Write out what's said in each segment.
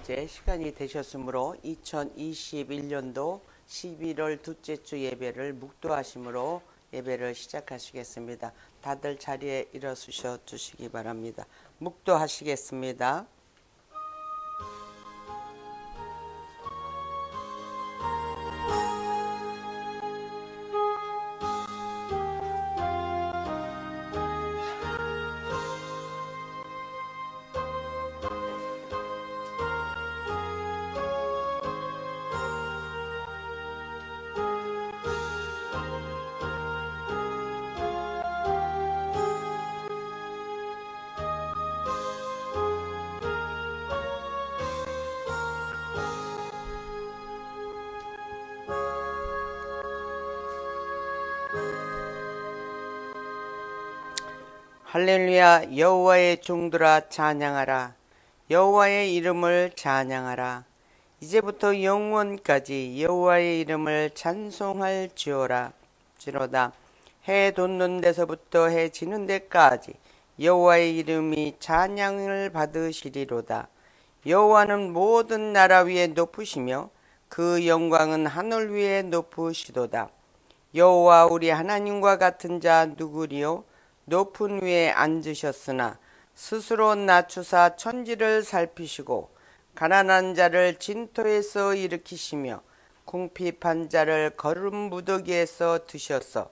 이제 시간이 되셨으므로 2021년도 11월 둘째 주 예배를 묵도하심으로 예배를 시작하시겠습니다. 다들 자리에 일어서셔 주시기 바랍니다. 묵도하시겠습니다. 할렐루야. 여호와의 종들아 찬양하라. 여호와의 이름을 찬양하라. 이제부터 영원까지 여호와의 이름을 찬송할지어다. 해 돋는 데서부터 해 지는 데까지 여호와의 이름이 찬양을 받으시리로다. 여호와는 모든 나라 위에 높으시며 그 영광은 하늘 위에 높으시도다. 여호와 우리 하나님과 같은 자 누구리요? 높은 위에 앉으셨으나 스스로 낮추사 천지를 살피시고 가난한 자를 진토에서 일으키시며 궁핍한 자를 거름 무더기에서 드셔서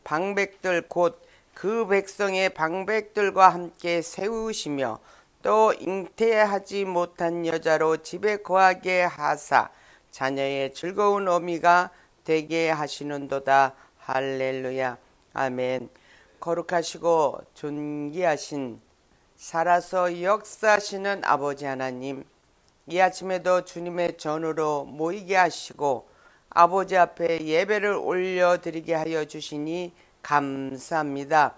방백들 곧 그 백성의 방백들과 함께 세우시며 또 잉태하지 못한 여자로 집에 거하게 하사 자녀의 즐거운 어미가 되게 하시는도다. 할렐루야. 아멘. 거룩하시고 존귀하신 살아서 역사하시는 아버지 하나님, 이 아침에도 주님의 전으로 모이게 하시고 아버지 앞에 예배를 올려드리게 하여 주시니 감사합니다.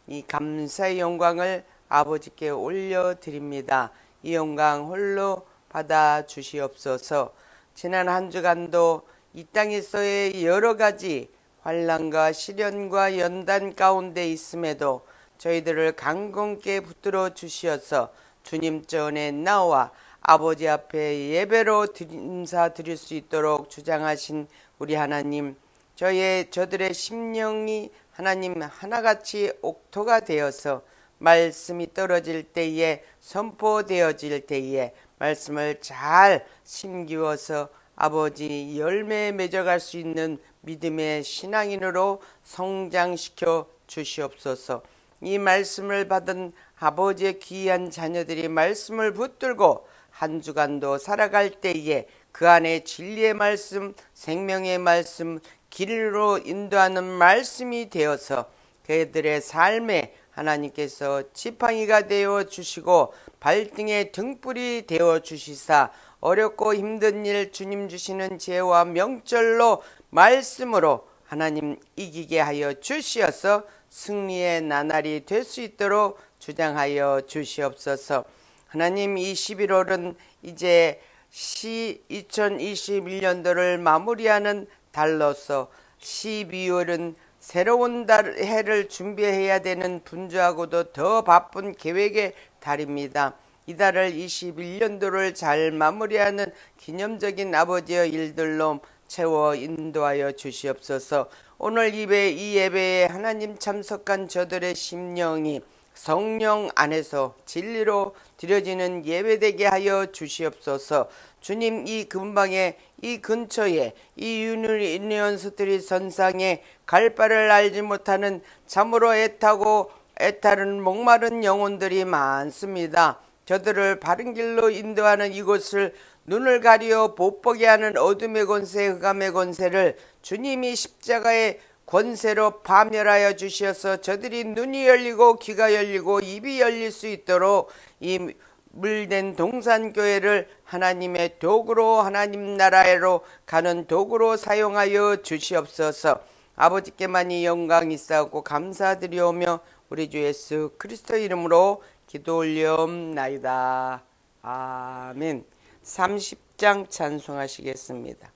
이 감사의 영광을 아버지께 올려드립니다. 이 영광 홀로 받아 주시옵소서. 지난 한 주간도 이 땅에서의 여러 가지 환난과 시련과 연단 가운데 있음에도 저희들을 강건케 붙들어 주시어서 주님 전에 나와 아버지 앞에 예배로 인사드릴 수 있도록 주장하신 우리 하나님, 저들의 심령이 하나님 하나같이 옥토가 되어서 말씀이 떨어질 때에, 선포되어질 때에 말씀을 잘 심기워서 아버지 열매 맺어갈 수 있는 믿음의 신앙인으로 성장시켜 주시옵소서. 이 말씀을 받은 아버지의 귀한 자녀들이 말씀을 붙들고 한 주간도 살아갈 때에 그 안에 진리의 말씀, 생명의 말씀, 길로 인도하는 말씀이 되어서 그들의 삶에 하나님께서 지팡이가 되어 주시고 발등에 등불이 되어 주시사 어렵고 힘든 일 주님 주시는 지혜와 명절로 말씀으로 하나님 이기게 하여 주시어서 승리의 나날이 될 수 있도록 주장하여 주시옵소서. 하나님, 이 11월은 이제 2021년도를 마무리하는 달로서 12월은 새로운 해를 준비해야 되는 분주하고도 더 바쁜 계획의 달입니다. 이 달을 21년도를 잘 마무리하는 기념적인 아버지의 일들로 채워 인도하여 주시옵소서. 오늘 이 예배에 하나님 참석한 저들의 심령이 성령 안에서 진리로 드려지는 예배되게 하여 주시옵소서. 주님, 이 근방에, 이 근처에, 이 유니온 스트리트 선상에 갈 바를 알지 못하는 참으로 애타는 목마른 영혼들이 많습니다. 저들을 바른 길로 인도하는 이곳을 눈을 가리어 못 보게 하는 어둠의 권세, 흑암의 권세를 주님이 십자가의 권세로 파멸하여 주시어서 저들이 눈이 열리고 귀가 열리고 입이 열릴 수 있도록 이 물된 동산교회를 하나님의 도구로, 하나님 나라로 가는 도구로 사용하여 주시옵소서. 아버지께만이 영광 있사오고 감사드리오며 우리 주 예수 그리스도 이름으로 기도 올리옵나이다. 아멘. 30장 찬송하시겠습니다.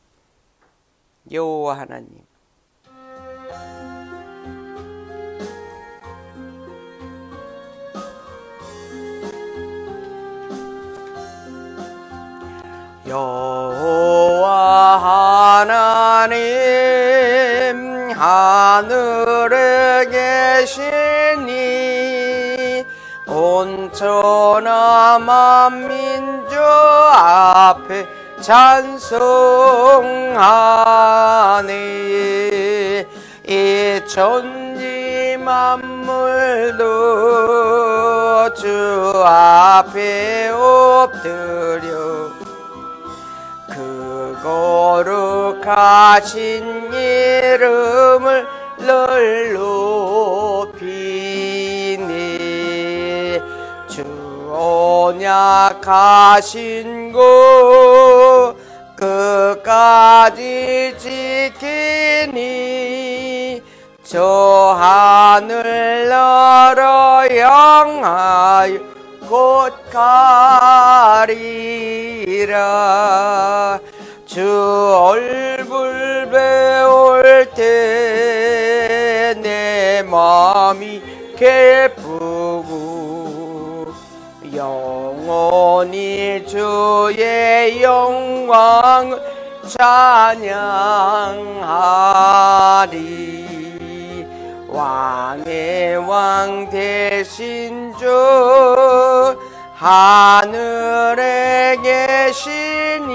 여호와 하나님. 여호와 하나님 하늘에 계시니 온 천하 만민족 앞에 찬송하니 이 천지 만물도 주 앞에 엎드려 그 거룩하신 이름을 늘 높이니 주 언약하신 것 끝까지 지키니 저 하늘나라 향하여 곧 가리라 주 얼굴 배울 때 내 마음이 기쁘고 영원히 주의 영광을 찬양하리 왕의 왕 되신 주 하늘에 계시니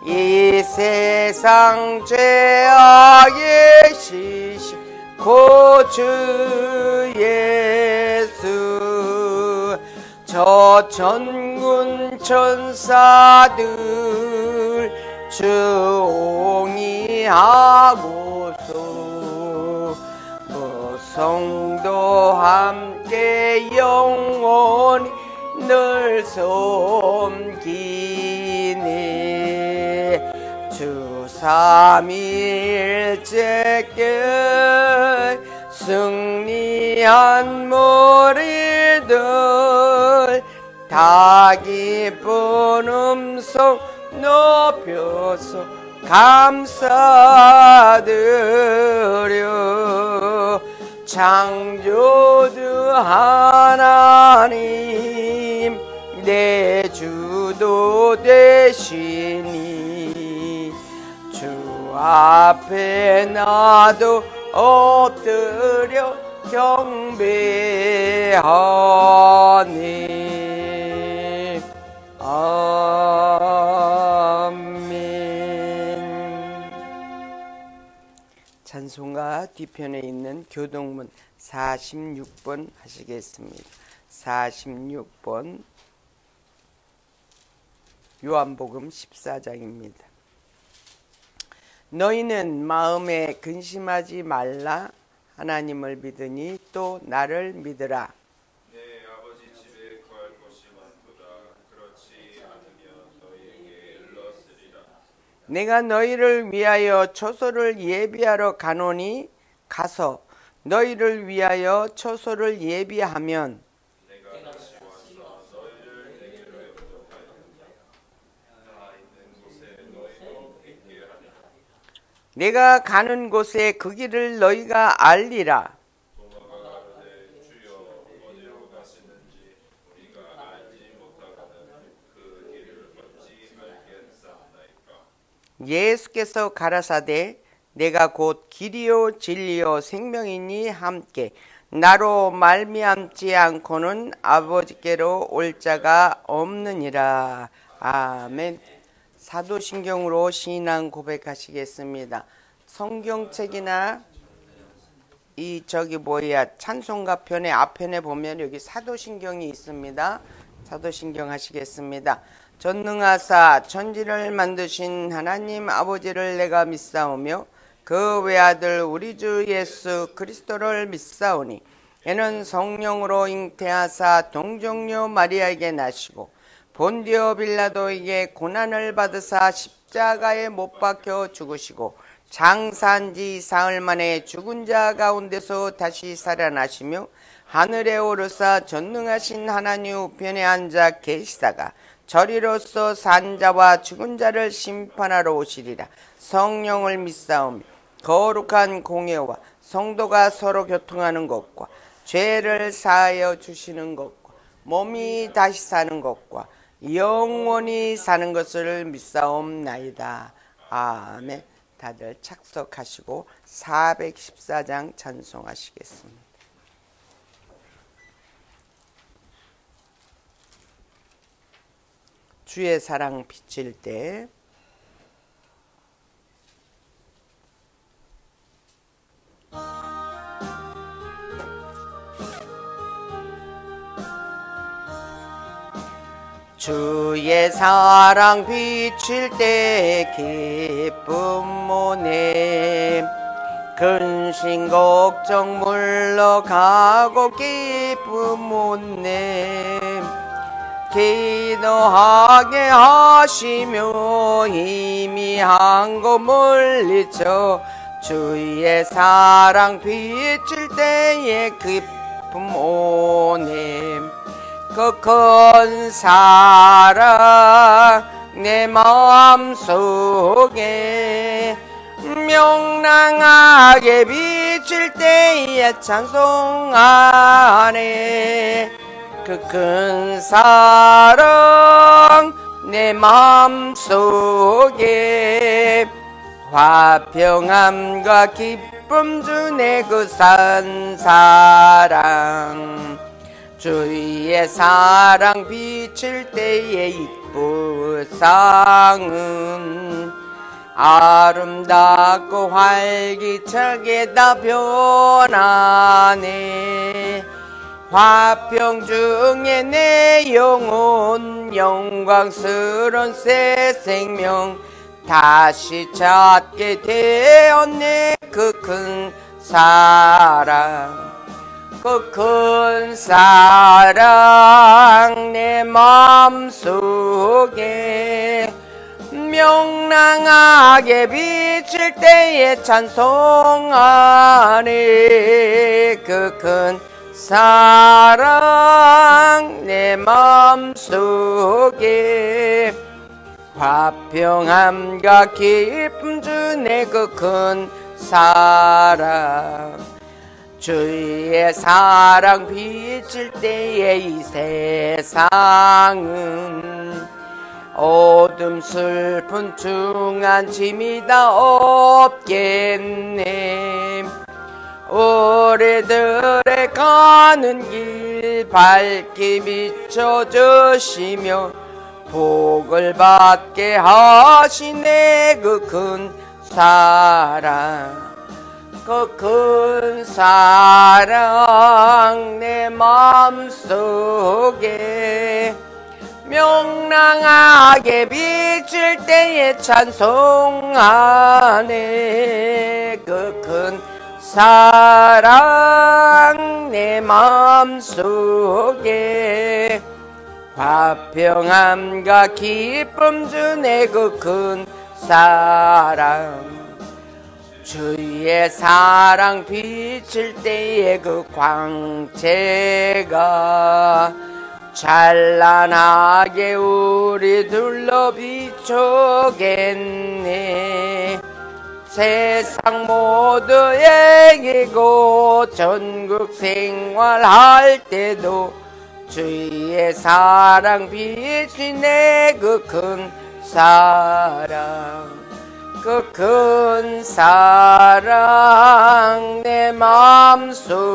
이 세상 죄악의 시시 고주 예수 저 천군 천사들 주옹이하고서 그 성도 함께 영원히 늘 섬기니 주 삼위일체께 승리한 무리들 다 기쁜 음성 높여서 감사드려 창조주 하나님 내 주도 되시니 주 앞에 나도 엎드려 경배하니 아멘. 찬송가 뒤편에 있는 교동문 46번 하시겠습니다. 46번 요한복음 14장입니다. 너희는 마음에 근심하지 말라. 하나님을 믿으니 또 나를 믿으라. 내 아버지 집에 거할 곳이 많도다. 그렇지 않으면 너희에게 일렀으리라. 내가 너희를 위하여 처소를 예비하러 가노니 가서 너희를 위하여 처소를 예비하면 내가 다시 와서 너희를 내게로 영접하였느냐. 나 있는 곳에 너희도 있게 하리라. 내가 가는 곳에 그 길을 너희가 알리라. 도마가 가로되 주여 어디로 가시는지 우리가 알지 못하거든 그 길을 어찌 알겠사옵나이까. 예수께서 가라사대 내가 곧 길이요 진리요 생명이니 함께 나로 말미암지 않고는 아버지께로 올 자가 없느니라. 아멘. 사도신경으로 신앙 고백하시겠습니다. 성경책이나 찬송가 편의 앞편에 보면 여기 사도신경이 있습니다. 사도신경 하시겠습니다. 전능하사 천지를 만드신 하나님 아버지를 내가 믿사오며 그 외아들 우리 주 예수 그리스도를 믿사오니 이는 성령으로 잉태하사 동정녀 마리아에게 나시고 본디오 빌라도에게 고난을 받으사 십자가에 못 박혀 죽으시고 장사한 지 사흘 만에 죽은 자 가운데서 다시 살아나시며 하늘에 오르사 전능하신 하나님 우편에 앉아 계시다가 저리로서 산 자와 죽은 자를 심판하러 오시리라. 성령을 믿사오며 거룩한 공예와 성도가 서로 교통하는 것과 죄를 사하여 주시는 것과 몸이 다시 사는 것과 영원히 사는 것을 믿사옵나이다. 아멘. 다들 착석하시고 414장 찬송하시겠습니다. 주의 사랑 비칠 때 주의 사랑 비칠 때 기쁨 모네 근심 걱정 물러가고 기쁨 모네 기도하게 하시며 희미한 거 물리쳐 주의 사랑 비칠 때에 기쁨 오네 그 큰 사랑 내 마음속에 명랑하게 비칠 때에 찬송하네 그 큰 사랑 내 마음속에 화평함과 기쁨 주네 그 산 사랑 주의 사랑 비칠 때의 이쁘상은 아름답고 활기차게 다 변하네 화평 중에 내 영혼 영광스러운 새 생명 다시 찾게 되었네 그 큰 사랑 그 큰 사랑 내 마음속에 명랑하게 비칠 때에 찬송하네 그 큰 사랑 내 마음속에 화평함과 기쁨 주네 그 큰 사랑 주의 사랑 비칠 때에 이 세상은 어둠 슬픈 중한 짐이 다 없겠네 우리들의 가는 길 밝게 비춰주시며 복을 받게 하시네 그 큰 사랑 그 큰 사랑 내 마음속에 명랑하게 비칠 때에 찬송하네 그 큰 사랑 내 마음속에 화평함과 기쁨 주네 그 큰 사랑 주의 사랑 비칠 때에 그 광채가 찬란하게 우리 둘러 비추겠네 세상 모두에게고 전국 생활할 때도 주의 사랑 비치네 그 큰 사랑 그 큰 사랑 내 마음속에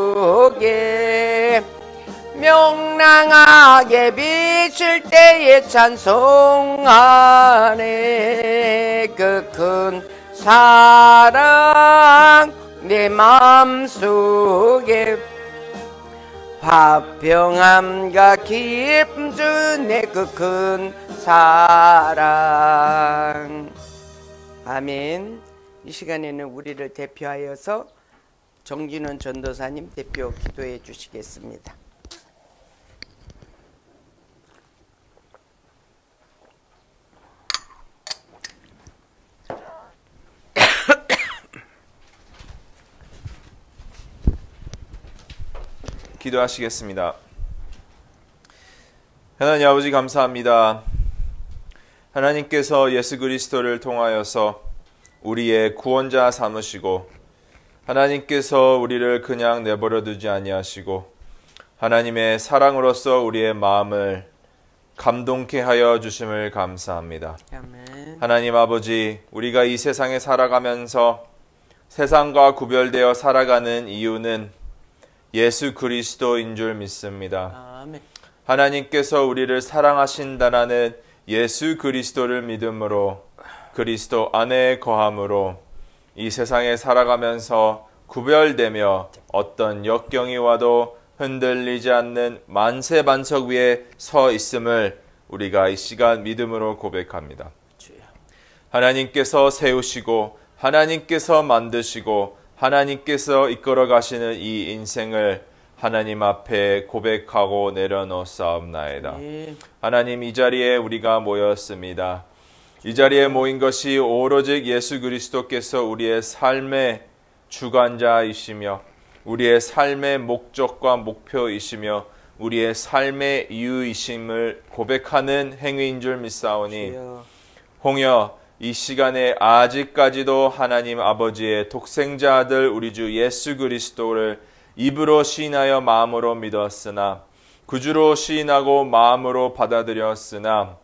명랑하게 비칠 때에 찬송하네 그 큰 사랑 내 마음속에 화평함과 기쁨 주네 그 큰 사랑 아멘. 이 시간에는 우리를 대표하여서 정진원 전도사님 대표 기도해 주시겠습니다. 기도하시겠습니다. 하나님 아버지 감사합니다. 하나님께서 예수 그리스도를 통하여서 우리의 구원자 삼으시고 하나님께서 우리를 그냥 내버려 두지 아니하시고 하나님의 사랑으로서 우리의 마음을 감동케 하여 주심을 감사합니다. 아멘. 하나님 아버지, 우리가 이 세상에 살아가면서 세상과 구별되어 살아가는 이유는 예수 그리스도인 줄 믿습니다. 아멘. 하나님께서 우리를 사랑하신다라는 예수 그리스도를 믿음으로 그리스도 안에 거함으로 이 세상에 살아가면서 구별되며 어떤 역경이 와도 흔들리지 않는 만세반석 위에 서 있음을 우리가 이 시간 믿음으로 고백합니다. 주여. 하나님께서 세우시고 하나님께서 만드시고 하나님께서 이끌어 가시는 이 인생을 하나님 앞에 고백하고 내려놓사옵나이다. 예. 하나님, 이 자리에 우리가 모였습니다. 이 자리에 모인 것이 오로지 예수 그리스도께서 우리의 삶의 주관자이시며 우리의 삶의 목적과 목표이시며 우리의 삶의 이유이심을 고백하는 행위인 줄 믿사오니 주여. 홍여 이 시간에 아직까지도 하나님 아버지의 독생자 아들 우리 주 예수 그리스도를 입으로 시인하여 마음으로 믿었으나 구주로 시인하고 마음으로 받아들였으나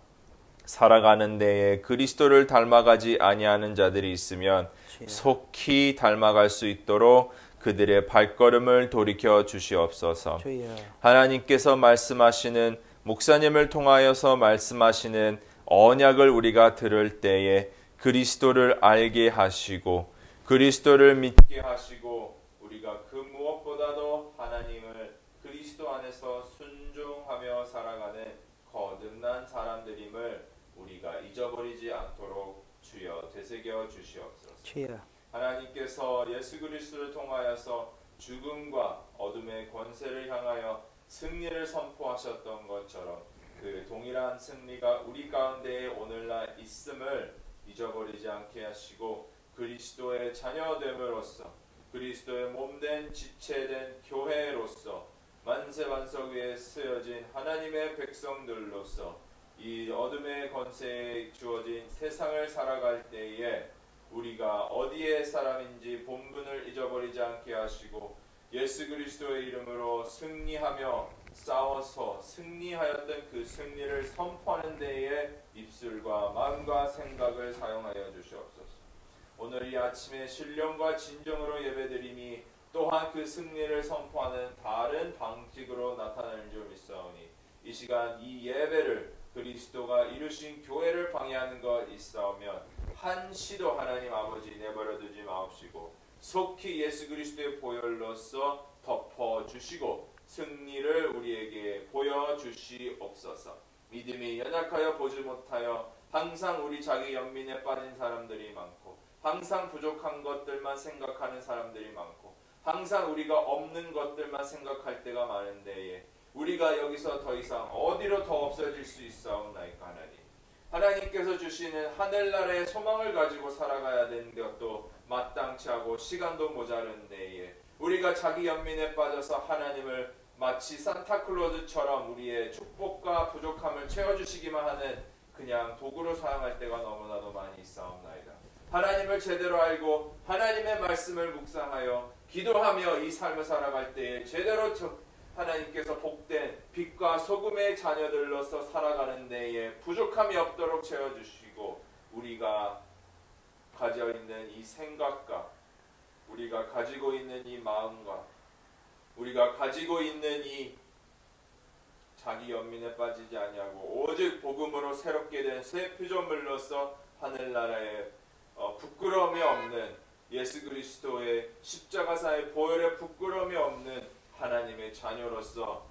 살아가는 데에 그리스도를 닮아가지 아니하는 자들이 있으면 주여. 속히 닮아갈 수 있도록 그들의 발걸음을 돌이켜 주시옵소서. 주여. 하나님께서 말씀하시는 목사님을 통하여서 말씀하시는 언약을 우리가 들을 때에 그리스도를 알게 하시고 그리스도를 믿게 하시고 우리가 그 무엇보다도 하나님을 그리스도 안에서 순종하며 살아가는 거듭난 사람들임을 우리가 잊어버리지 않도록 주여 되새겨 주시옵소서. 주여. 하나님께서 예수 그리스도를 통하여서 죽음과 어둠의 권세를 향하여 승리를 선포하셨던 것처럼 그 동일한 승리가 우리 가운데에 오늘날 있음을 잊어버리지 않게 하시고 그리스도의 자녀됨으로써 그리스도의 몸된 지체된 교회로서 만세반석 위에 쓰여진 하나님의 백성들로서 이 어둠의 권세에 주어진 세상을 살아갈 때에 우리가 어디의 사람인지 본분을 잊어버리지 않게 하시고 예수 그리스도의 이름으로 승리하며 싸워서 승리하였던 그 승리를 선포하는 데에 입술과 마음과 생각을 사용하여 주시옵소서. 오늘 이 아침에 신령과 진정으로 예배드림이 또한 그 승리를 선포하는 다른 방식으로 나타나는 줄 믿사오니 이 시간 이 예배를 그리스도가 이루신 교회를 방해하는 것 있사오면 한시도 하나님 아버지 내버려 두지 마옵시고 속히 예수 그리스도의 보혈로서 덮어주시고 승리를 우리에게 보여주시옵소서. 믿음이 연약하여 보지 못하여 항상 우리 자기 연민에 빠진 사람들이 많고 항상 부족한 것들만 생각하는 사람들이 많고 항상 우리가 없는 것들만 생각할 때가 많은 데에 우리가 여기서 더 이상 어디로 더 없어질 수 있사옵나이까. 하나님께서 주시는 하늘나라의 소망을 가지고 살아가야 되는 것도 마땅치 않고 시간도 모자른 데에 우리가 자기 연민에 빠져서 하나님을 마치 산타클로즈처럼 우리의 축복과 부족함을 채워주시기만 하는 그냥 도구로 사용할 때가 너무나도 많이 있사옵나이다. 하나님을 제대로 알고 하나님의 말씀을 묵상하여 기도하며 이 삶을 살아갈 때에 제대로 하나님께서 복된 빛과 소금의 자녀들로서 살아가는 데에 부족함이 없도록 채워주시고 우리가 가지고 있는 이 생각과 우리가 가지고 있는 이 마음과 우리가 가지고 있는 이 자기 연민에 빠지지 아니하고 오직 복음으로 새롭게 된 새 피조물로서 하늘나라에 부끄러움이 없는 예수 그리스도의 십자가사의 보혈의 부끄러움이 없는 하나님의 자녀로서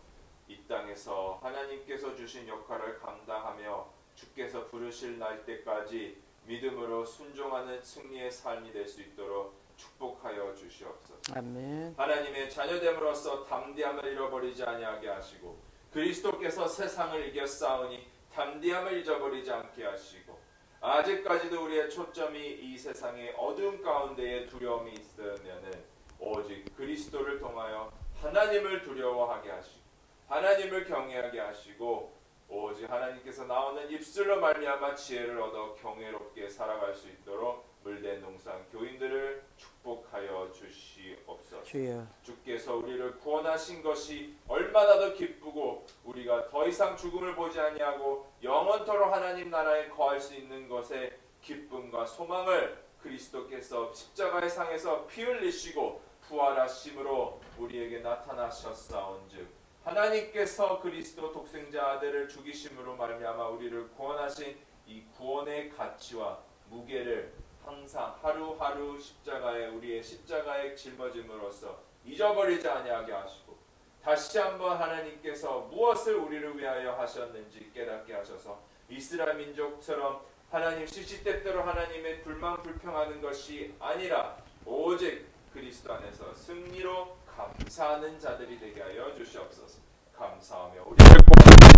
이 땅에서 하나님께서 주신 역할을 감당하며 주께서 부르실 날 때까지 믿음으로 순종하는 승리의 삶이 될 수 있도록 축복하여 주시옵소서. 아멘. 하나님의 자녀됨으로써 담대함을 잃어버리지 아니하게 하시고 그리스도께서 세상을 이겨 싸우니 담대함을 잊어버리지 않게 하시고 아직까지도 우리의 초점이 이 세상의 어두운 가운데에 두려움이 있으면은 오직 그리스도를 통하여 하나님을 두려워하게 하시고 하나님을 경외하게 하시고 오직 하나님께서 나오는 입술로 말미암아 지혜를 얻어 경외롭게 살아갈 수 있도록 물된 농산 교인들을 축복하여 주시옵소서. 주여. 주께서 우리를 구원하신 것이 얼마나 더 기쁘고 우리가 더 이상 죽음을 보지 아니하고 영원토록 하나님 나라에 거할 수 있는 것에 기쁨과 소망을 그리스도께서 십자가의 상에서 피 흘리시고 부활하심으로 우리에게 나타나셨사온즉 하나님께서 그리스도 독생자 아들을 죽이심으로 말미암아 우리를 구원하신 이 구원의 가치와 무게를 항상 하루하루 십자가에 우리의 십자가에 짊어짐으로써 잊어버리지 아니하게 하시고 다시 한번 하나님께서 무엇을 우리를 위하여 하셨는지 깨닫게 하셔서 이스라엘 민족처럼 하나님 시시때때로 하나님의 불만 불평하는 것이 아니라 오직 그리스도 안에서 승리로 감사하는 자들이 되게 하여 주시옵소서. 감사하며 우리를 구원하신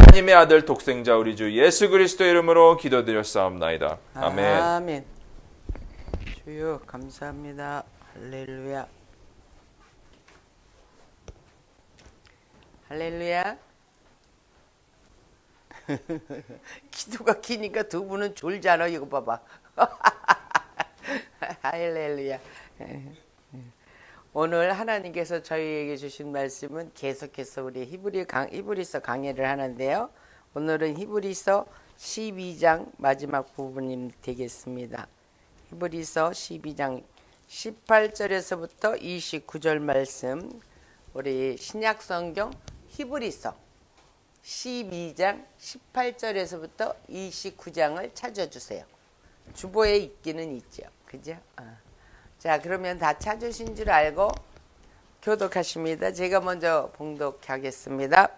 하나님의 아들 독생자 우리 주 예수 그리스도 이름으로 기도드렸사옵나이다. 아멘. 아멘. 주여 감사합니다. 할렐루야. 할렐루야. 기도가 기니까 두 분은 졸잖아. 이거 봐봐. 할렐루야. 오늘 하나님께서 저희에게 주신 말씀은 계속해서 우리 히브리서 강의를 하는데요. 오늘은 히브리서 12장 마지막 부분이 되겠습니다. 히브리서 12장 18절에서부터 29절 말씀, 우리 신약성경 히브리서 12장 18절에서부터 29장을 찾아주세요. 주보에 있기는 있죠. 그죠? 자, 그러면 다 찾으신 줄 알고 교독하십니다. 제가 먼저 봉독하겠습니다.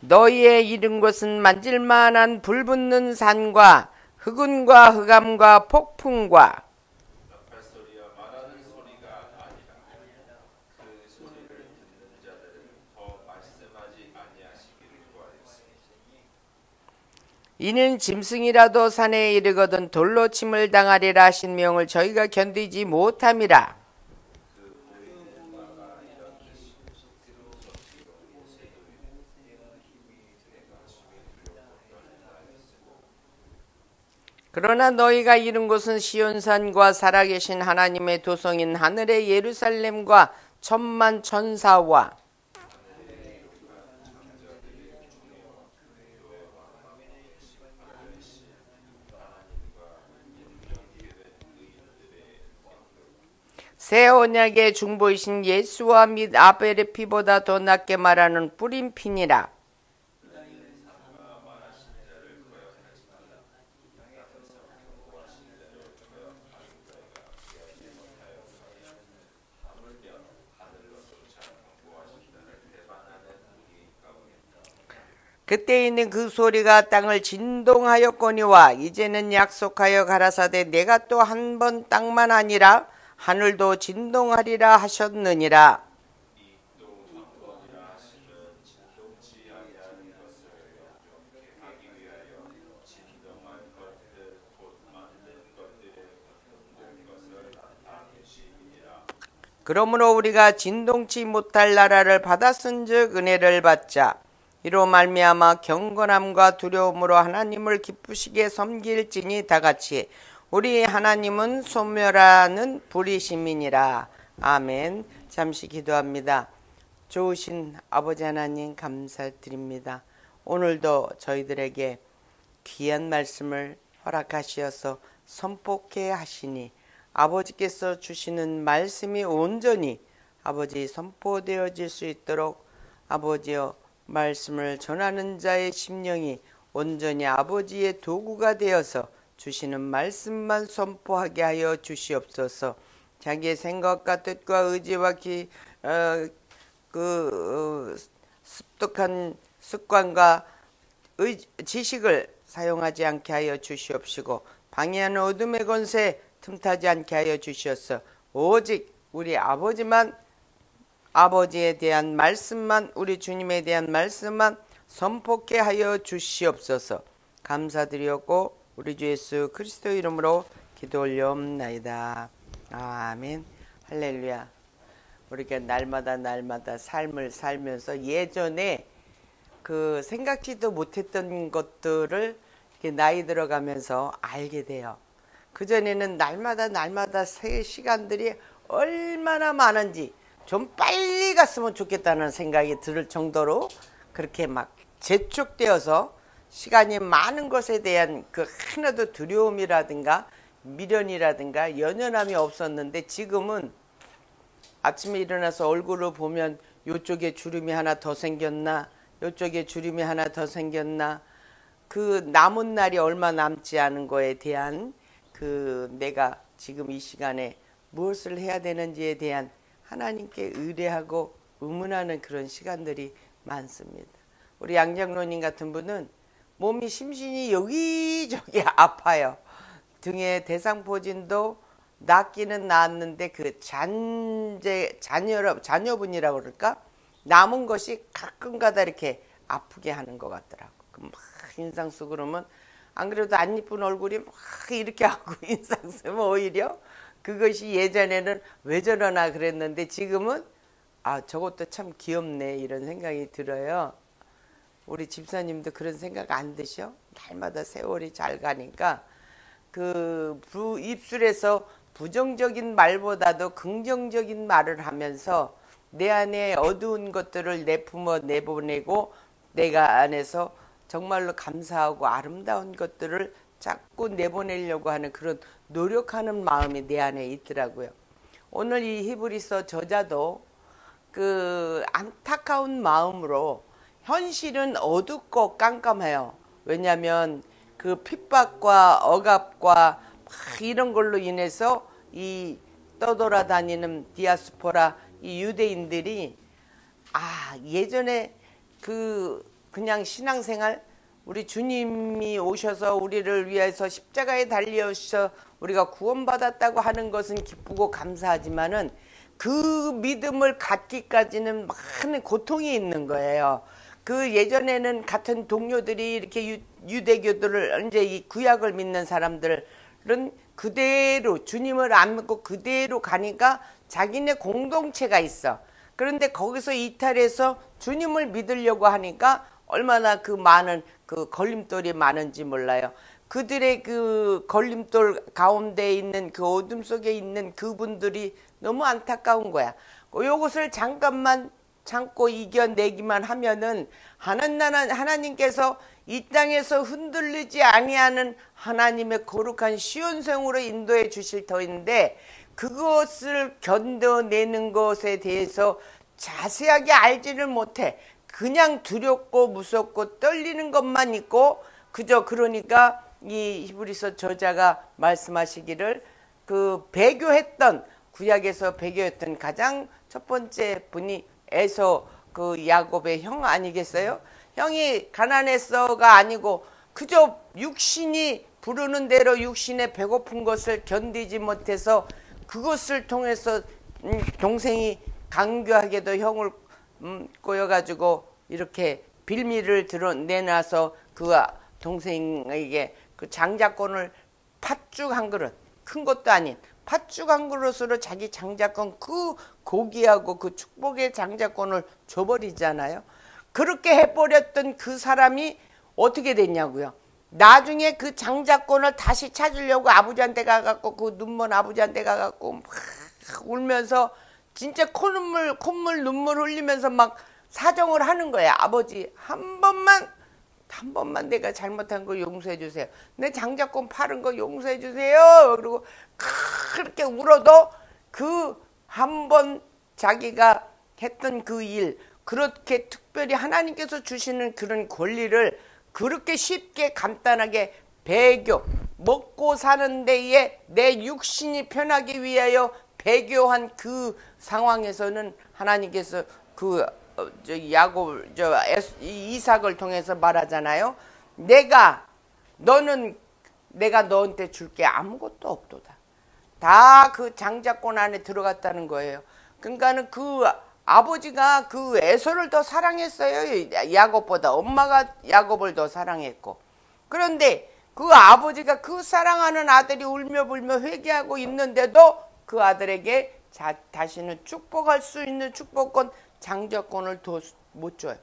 너희의 이른 곳은 만질만한 불붙는 산과 흑운과 흑암과 폭풍과 소리와 말하는 소리가 아니라 그 소리를 듣는 자들은 더 말씀하지 아니하시기를 구하였습니다. 이는 짐승이라도 산에 이르거든 돌로 침을 당하리라 하신 명을 저희가 견디지 못함이라. 그러나 너희가 이른 곳은 시온산과 살아계신 하나님의 도성인 하늘의 예루살렘과 천만 천사와 새 언약의 중보이신 예수와 및 아벨의 피보다 더 낫게 말하는 뿌린 피니라. 그때 있는 그 소리가 땅을 진동하였거니와 이제는 약속하여 가라사대 내가 또 한 번 땅만 아니라 하늘도 진동하리라 하셨느니라. 그러므로 우리가 진동치 못할 나라를 받았은즉 은혜를 받자. 이로 말미암아 경건함과 두려움으로 하나님을 기쁘시게 섬길지니 다같이 우리 하나님은 소멸하는 불이심이니라. 아멘. 잠시 기도합니다. 좋으신 아버지 하나님 감사드립니다. 오늘도 저희들에게 귀한 말씀을 허락하시어서 선포케 하시니 아버지께서 주시는 말씀이 온전히 아버지 선포되어질 수 있도록 아버지여 말씀을 전하는 자의 심령이 온전히 아버지의 도구가 되어서 주시는 말씀만 선포하게 하여 주시옵소서. 자기의 생각과 뜻과 의지와 습득한 습관과 지식을 사용하지 않게 하여 주시옵시고 방해하는 어둠의 권세 틈타지 않게 하여 주시옵소서. 오직 우리 아버지만 아버지에 대한 말씀만 우리 주님에 대한 말씀만 선포케 하여 주시옵소서. 감사드리었고 우리 주 예수 그리스도 이름으로 기도 올려옵나이다. 아멘. 할렐루야. 우리가 날마다 삶을 살면서 예전에 그 생각지도 못했던 것들을 나이 들어가면서 알게 돼요. 그전에는 날마다 새 시간들이 얼마나 많은지 좀 빨리 갔으면 좋겠다는 생각이 들 정도로 그렇게 막 재촉되어서 시간이 많은 것에 대한 그 하나도 두려움이라든가 미련이라든가 연연함이 없었는데, 지금은 아침에 일어나서 얼굴을 보면 요쪽에 주름이 하나 더 생겼나, 요쪽에 주름이 하나 더 생겼나, 그 남은 날이 얼마 남지 않은 거에 대한 그 내가 지금 이 시간에 무엇을 해야 되는지에 대한 하나님께 의뢰하고 의문하는 그런 시간들이 많습니다. 우리 양장로님 같은 분은 몸이 심신이 여기저기 아파요. 등에 대상포진도 낫기는 나았는데 그 자녀분이라고 그럴까? 남은 것이 가끔가다 이렇게 아프게 하는 것 같더라고. 막 인상 쓰고 그러면 안 그래도 안 이쁜 얼굴이 막 이렇게 하고 인상 쓰면 오히려 그것이 예전에는 왜 저러나 그랬는데 지금은 아, 저것도 참 귀엽네 이런 생각이 들어요. 우리 집사님도 그런 생각 안 드셔? 날마다 세월이 잘 가니까 그 입술에서 부정적인 말보다도 긍정적인 말을 하면서 내 안에 어두운 것들을 내뿜어 내보내고 내가 안에서 정말로 감사하고 아름다운 것들을 자꾸 내보내려고 하는 그런 노력하는 마음이 내 안에 있더라고요. 오늘 이 히브리서 저자도 그 안타까운 마음으로, 현실은 어둡고 깜깜해요. 왜냐하면 그 핍박과 억압과 막 이런 걸로 인해서 이 떠돌아다니는 디아스포라 이 유대인들이 예전에 그냥 신앙생활, 우리 주님이 오셔서 우리를 위해서 십자가에 달려오셔서 우리가 구원받았다고 하는 것은 기쁘고 감사하지만은 그 믿음을 갖기까지는 많은 고통이 있는 거예요. 그 예전에는 같은 동료들이 이렇게 유대교들을 이제 이 구약을 믿는 사람들은 그대로 주님을 안 믿고 그대로 가니까 자기네 공동체가 있어. 그런데 거기서 이탈해서 주님을 믿으려고 하니까 얼마나 그 많은 그 걸림돌이 많은지 몰라요. 그들의 그 걸림돌 가운데 있는 그 어둠 속에 있는 그분들이 너무 안타까운 거야. 요것을 잠깐만 참고 이겨내기만 하면은 하나님께서 이 땅에서 흔들리지 아니하는 하나님의 거룩한 시온성으로 인도해 주실 터인데, 그것을 견뎌내는 것에 대해서 자세하게 알지를 못해. 그냥 두렵고 무섭고 떨리는 것만 있고, 그저 그러니까 이 히브리서 저자가 말씀하시기를 그 배교했던, 구약에서 배교했던 가장 첫 번째 분이 에서 그 야곱의 형 아니겠어요? 형이 가난했어가 아니고 그저 육신이 부르는 대로 육신의 배고픈 것을 견디지 못해서 그것을 통해서 동생이 강교하게도 형을 꼬여가지고 이렇게 빌미를 내놔서 그 동생에게 그 장자권을 팥죽 한 그릇, 큰 것도 아닌 팥죽 한 그릇으로 자기 장자권, 그 고귀하고 그 축복의 장자권을 줘버리잖아요. 그렇게 해버렸던 그 사람이 어떻게 됐냐고요. 나중에 그 장자권을 다시 찾으려고 아버지한테 가갖고, 그 눈먼 아버지한테 가갖고 막 울면서 진짜 콧물 눈물 흘리면서 막 사정을 하는 거야. 아버지 한 번만 내가 잘못한 거 용서해 주세요. 내 장자권 파는 거 용서해 주세요. 그리고 그렇게 울어도 그 한 번 자기가 했던 그 일, 그렇게 특별히 하나님께서 주시는 그런 권리를 그렇게 쉽게 간단하게 배교, 먹고 사는 데에 내 육신이 편하기 위하여 배교한 그 상황에서는 하나님께서 그 이삭을 통해서 말하잖아요. 내가 너한테 줄 게 아무것도 없도다. 다 그 장자권 안에 들어갔다는 거예요. 그러니까는 그 아버지가 그 에서를 더 사랑했어요. 야곱보다. 엄마가 야곱을 더 사랑했고. 그런데 그 아버지가 그 사랑하는 아들이 울며 불며 회개하고 있는데도 그 아들에게 다시는 축복할 수 있는 축복권, 장자권을 더 못 줘요.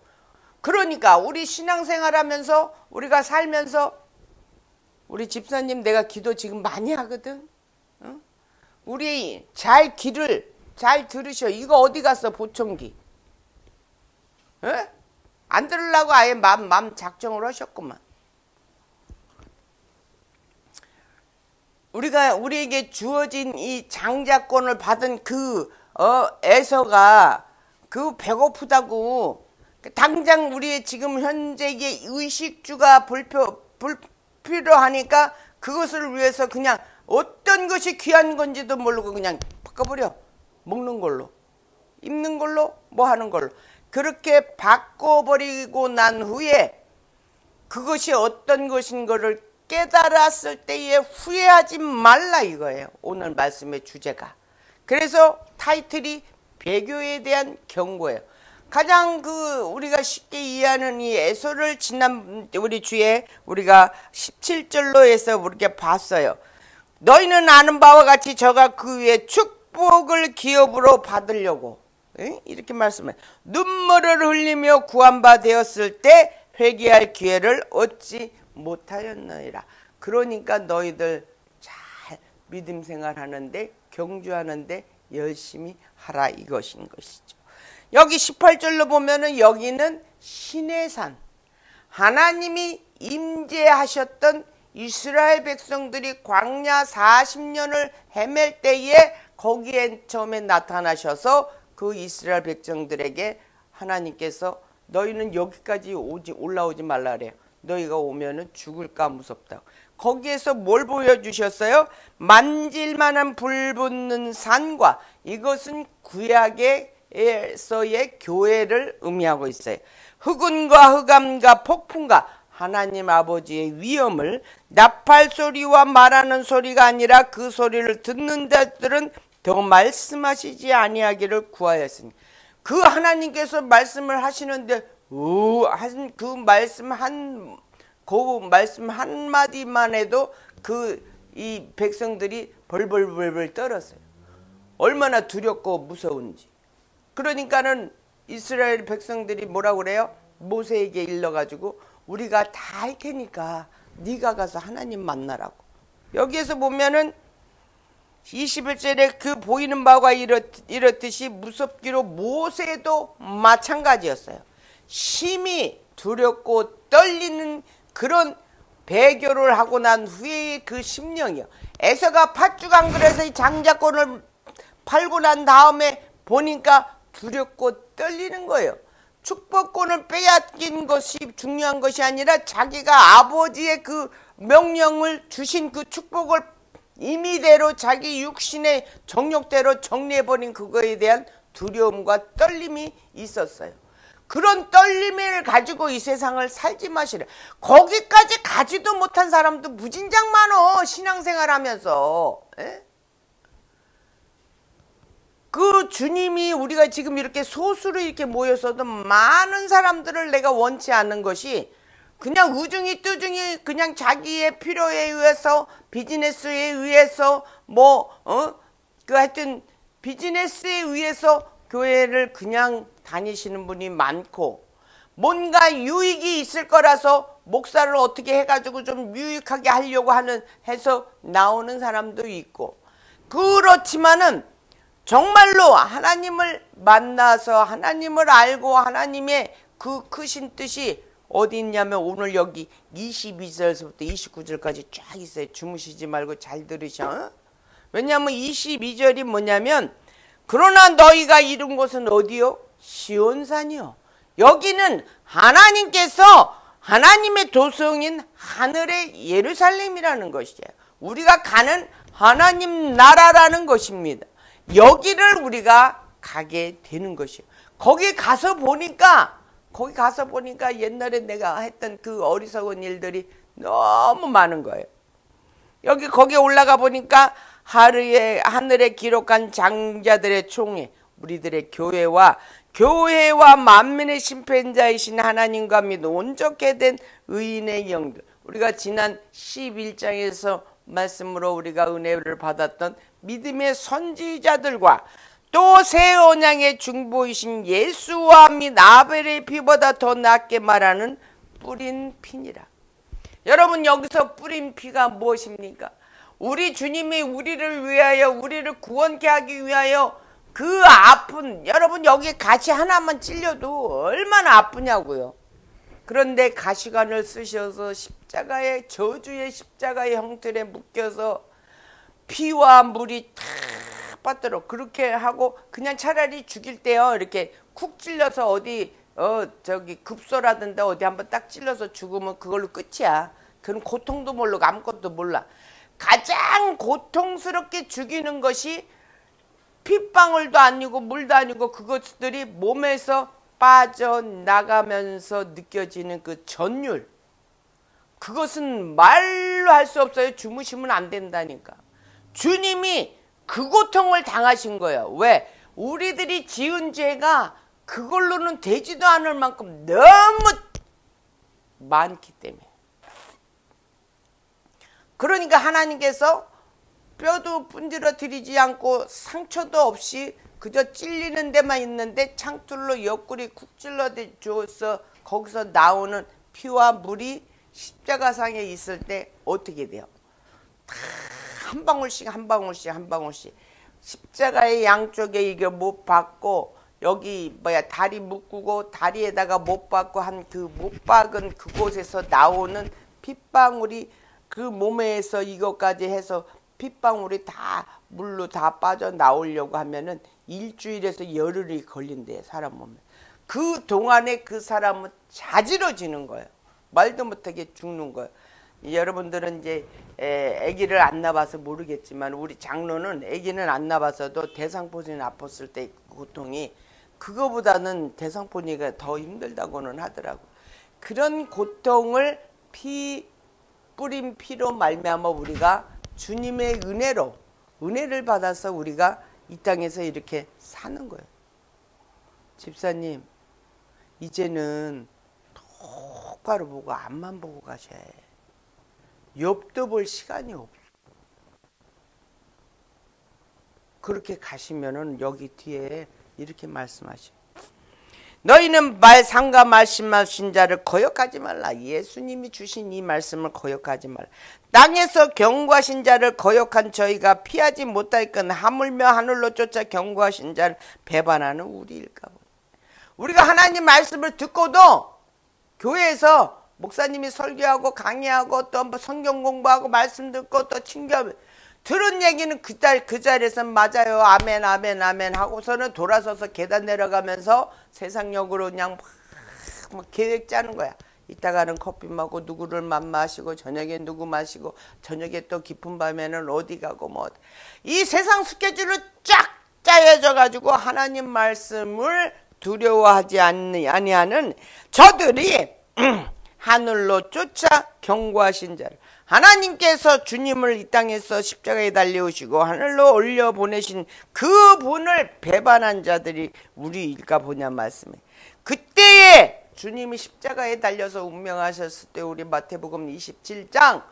그러니까 우리 신앙생활하면서 우리가 살면서 우리 집사님 내가 기도 지금 많이 하거든. 어? 우리 잘 귀를 잘 들으셔. 이거 어디 갔어 보청기? 에? 안 들으려고 아예 맘 작정을 하셨구만. 우리에게 주어진 이 장자권을 받은 그 에서가 그 배고프다고 당장 우리의 지금 현재의 의식주가 불필요하니까 그것을 위해서 그냥 어떤 것이 귀한 건지도 모르고 그냥 바꿔버려. 먹는 걸로, 입는 걸로, 뭐 하는 걸로. 그렇게 바꿔버리고 난 후에 그것이 어떤 것인 거를 깨달았을 때에 후회하지 말라 이거예요. 오늘 말씀의 주제가. 그래서 타이틀이 배교에 대한 경고예요. 가장 우리가 쉽게 이해하는 이 에서를 지난 우리 주에 우리가 17절로 해서 이렇게 봤어요. 너희는 아는 바와 같이 저가 그 위에 축복을 기업으로 받으려고 이렇게 말씀해. 눈물을 흘리며 구한 바 되었을 때 회개할 기회를 얻지 못하였느니라. 그러니까 너희들 잘 믿음 생활하는데 경주하는데 열심히 하라 이것인 것이죠. 여기 18절로 보면은 여기는 신의 산, 하나님이 임재하셨던 이스라엘 백성들이 광야 40년을 헤맬 때에 거기에 처음에 나타나셔서 그 이스라엘 백성들에게 하나님께서 너희는 여기까지 올라오지 말라 그래요. 너희가 오면은 죽을까 무섭다고. 거기에서 뭘 보여주셨어요? 만질만한 불 붙는 산과, 이것은 구약에서의 교회를 의미하고 있어요. 흑운과 흑암과 폭풍과 하나님 아버지의 위엄을, 나팔 소리와 말하는 소리가 아니라 그 소리를 듣는 자들은 더 말씀하시지 아니하기를 구하였으니. 그 하나님께서 말씀을 하시는데 그 말씀 한마디만 해도 이 백성들이 벌벌벌벌 떨었어요. 얼마나 두렵고 무서운지. 그러니까는 이스라엘 백성들이 뭐라고 그래요? 모세에게 일러가지고 우리가 다 할 테니까 네가 가서 하나님 만나라고. 여기에서 보면은 21절에 그 보이는 바가 이렇듯이 무섭기로 모세도 마찬가지였어요. 심히 두렵고 떨리는 그런 배교를 하고 난 후에 그 심령이요. 에서가 팥죽 안 그래서 이 장자권을 팔고 난 다음에 보니까 두렵고 떨리는 거예요. 축복권을 빼앗긴 것이 중요한 것이 아니라 자기가 아버지의 그 명령을 주신 그 축복을 임의대로 자기 육신의 정욕대로 정리해버린 그거에 대한 두려움과 떨림이 있었어요. 그런 떨림을 가지고 이 세상을 살지 마시래. 거기까지 가지도 못한 사람도 무진장 많어. 신앙생활 하면서. 에? 그 주님이 우리가 지금 이렇게 소수로 이렇게 모여서도 많은 사람들을 내가 원치 않는 것이 그냥 우중이 뚜중이 그냥 자기의 필요에 의해서 비즈니스에 의해서 하여튼 비즈니스에 의해서 교회를 그냥 다니시는 분이 많고 뭔가 유익이 있을 거라서 목사를 어떻게 해가지고 좀 유익하게 하려고 해서 나오는 사람도 있고 그렇지만은 정말로 하나님을 만나서 하나님을 알고 하나님의 그 크신 뜻이 어디 있냐면 오늘 여기 22절에서부터 29절까지 쫙 있어요. 주무시지 말고 잘 들으셔. 왜냐하면 22절이 뭐냐면 그러나 너희가 이룬 곳은 어디요? 시온산이요. 여기는 하나님께서 하나님의 도성인 하늘의 예루살렘이라는 것이에요. 우리가 가는 하나님 나라라는 것입니다. 여기를 우리가 가게 되는 것이에요. 거기 가서 보니까 옛날에 내가 했던 그 어리석은 일들이 너무 많은 거예요. 거기 올라가 보니까 하늘에 기록한 장자들의 총회, 우리들의 교회와 만민의 심판자이신 하나님과 및 온전케 된 의인의 영들. 우리가 지난 11장에서 말씀으로 우리가 은혜를 받았던 믿음의 선지자들과 또 새 언약의 중보이신 예수와 및 아벨의 피보다 더 낫게 말하는 뿌린 피니라. 여러분 여기서 뿌린 피가 무엇입니까? 우리 주님이 우리를 위하여 우리를 구원케 하기 위하여 그 아픈 여러분 여기 가시 하나만 찔려도 얼마나 아프냐고요. 그런데 가시관을 쓰셔서 십자가의 저주의 십자가의 형틀에 묶여서 피와 물이 탁 빠뜨려 그렇게 하고 그냥 차라리 죽일 때요 이렇게 쿡 찔려서 어디 저기 급소라든지 어디 한번 딱 찔러서 죽으면 그걸로 끝이야. 그건 고통도 모르고 아무것도 몰라. 가장 고통스럽게 죽이는 것이 핏방울도 아니고 물도 아니고 그것들이 몸에서 빠져나가면서 느껴지는 그 전율. 그것은 말로 할 수 없어요. 주무시면 안 된다니까. 주님이 그 고통을 당하신 거예요. 왜? 우리들이 지은 죄가 그걸로는 되지도 않을 만큼 너무 많기 때문에. 그러니까 하나님께서 뼈도 분질러 드리지 않고 상처도 없이 그저 찔리는 데만 있는데 창틀로 옆구리 쿡 찔러 줘서 거기서 나오는 피와 물이 십자가상에 있을 때 어떻게 돼요? 다 한 방울씩 한 방울씩 한 방울씩 십자가의 양쪽에 이게 못 박고 여기 다리 묶고 다리에다가 못 박고 한 그 못 박은 그곳에서 나오는 핏방울이 그 몸에서 이것까지 해서 핏방울이 다 물로 다 빠져나오려고 하면은 일주일에서 열흘이 걸린대요. 사람 몸에. 그 동안에 그 사람은 자지러지는 거예요. 말도 못하게 죽는 거예요. 여러분들은 이제 아기를 안 낳아서 모르겠지만 우리 장로는 아기는 안 낳아서도 대상포진이 아팠을 때 고통이 그거보다는 대상포진이 더 힘들다고는 하더라고. 그런 고통을 뿌린 피로 말미암아 우리가 주님의 은혜를 받아서 우리가 이 땅에서 이렇게 사는 거예요. 집사님, 이제는 똑바로 보고 앞만 보고 가셔야 해. 옆도 볼 시간이 없어. 그렇게 가시면은 여기 뒤에 이렇게 말씀하셔. 너희는 상과 말씀하신 자를 거역하지 말라. 예수님이 주신 이 말씀을 거역하지 말라. 땅에서 경고하신 자를 거역한 저희가 피하지 못할 건 하물며 하늘로 쫓아 경고하신 자를 배반하는 우리일까 보니. 우리가 하나님 말씀을 듣고도 교회에서 목사님이 설교하고 강의하고 또 성경 공부하고 말씀 듣고 또 친교하면 들은 얘기는 그 자리에서 맞아요. 아멘 아멘 아멘 하고서는 돌아서서 계단 내려가면서 세상역으로 그냥 막 계획 짜는 거야. 이따가는 커피 먹고 누구를 마시고 저녁에 누구 마시고 저녁에 또 깊은 밤에는 어디 가고 뭐 이 세상 스케줄을 쫙 짜여져 가지고 하나님 말씀을 두려워하지 아니하는 저들이 하늘로 쫓아 경고하신 자를 하나님께서 주님을 이 땅에서 십자가에 달려오시고 하늘로 올려보내신 그 분을 배반한 자들이 우리일까 보냐 말씀에. 그때에 주님이 십자가에 달려서 운명하셨을 때 우리 마태복음 27장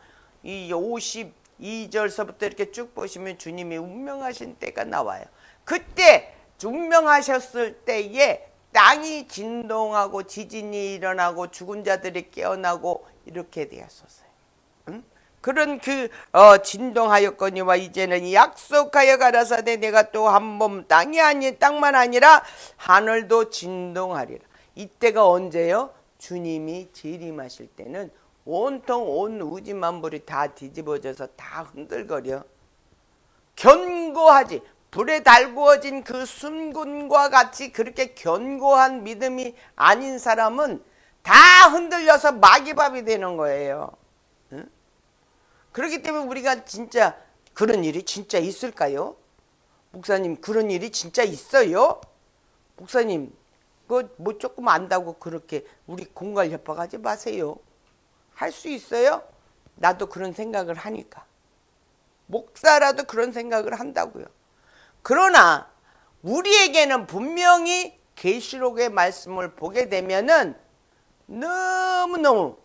이 52절서부터 이렇게 쭉 보시면 주님이 운명하신 때가 나와요. 그때 운명하셨을 때에 땅이 진동하고 지진이 일어나고 죽은 자들이 깨어나고 이렇게 되었었어요. 응? 그런 진동하였거니와 이제는 약속하여 가라사대 내가 또 한 번 땅만 아니라 하늘도 진동하리라. 이때가 언제요? 주님이 재림하실 때는 온통 온 우주 만물이 다 뒤집어져서 다 흔들거려. 견고하지. 불에 달구어진 그 순금과 같이 그렇게 견고한 믿음이 아닌 사람은 다 흔들려서 마귀밥이 되는 거예요. 응? 그렇기 때문에 우리가 진짜 그런 일이 진짜 있을까요? 목사님 그런 일이 진짜 있어요? 목사님 그거 뭐 조금 안다고 그렇게 우리 공갈 협박하지 마세요. 할 수 있어요? 나도 그런 생각을 하니까. 목사라도 그런 생각을 한다고요. 그러나 우리에게는 분명히 계시록의 말씀을 보게 되면은 너무너무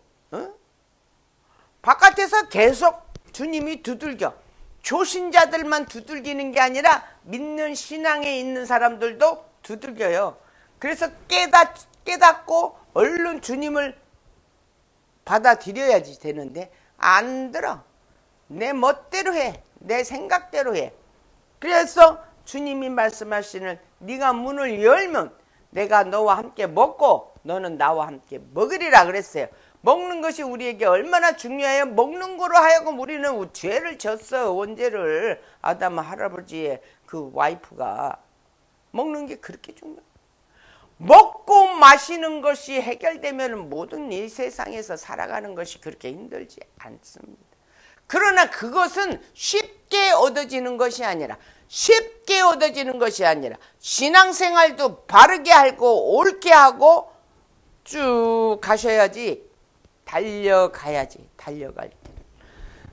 바깥에서 계속 주님이 두들겨. 조신자들만 두들기는 게 아니라 믿는 신앙에 있는 사람들도 두들겨요. 그래서 깨닫고 얼른 주님을 받아들여야지 되는데 안 들어. 내 멋대로 해. 내 생각대로 해. 그래서 주님이 말씀하시는 네가 문을 열면 내가 너와 함께 먹고 너는 나와 함께 먹으리라 그랬어요. 먹는 것이 우리에게 얼마나 중요해요. 먹는 거로 하여금 우리는 죄를 졌어. 원죄를. 아담 할아버지의 그 와이프가 먹는 게 그렇게 중요해요. 먹고 마시는 것이 해결되면 모든 이 세상에서 살아가는 것이 그렇게 힘들지 않습니다. 그러나 그것은 쉽게 얻어지는 것이 아니라 신앙생활도 바르게 하고 옳게 하고 쭉 가셔야지. 달려가야지. 달려갈 때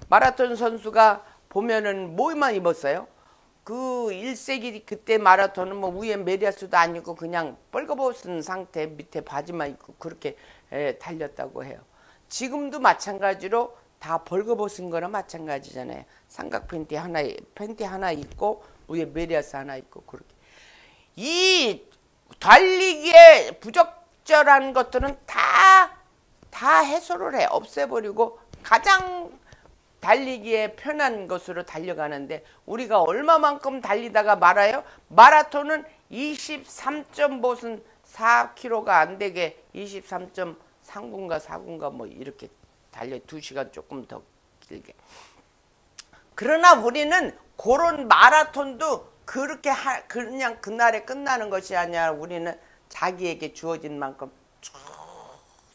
마라톤 선수가 보면은 뭐만 입었어요? 그 1세기 그때 마라톤은 뭐 위에 메리아스도 아니고 그냥 뻘거벗은 상태 밑에 바지만 입고 그렇게 달렸다고 해요. 지금도 마찬가지로 다 벌거벗은 거나 마찬가지잖아요. 삼각 팬티 하나 입고 위에 메리아스 하나 입고 그렇게. 이 달리기에 부적절한 것들은 다 해소를 해. 없애버리고 가장 달리기에 편한 것으로 달려가는데 우리가 얼마만큼 달리다가 말아요? 마라톤은 23.4km가 안 되게 23.3분가 4분가 뭐 이렇게 달려 2시간 조금 더 길게. 그러나 우리는 그런 마라톤도 그렇게 그냥 그날에 끝나는 것이 아니라 우리는 자기에게 주어진 만큼 쭉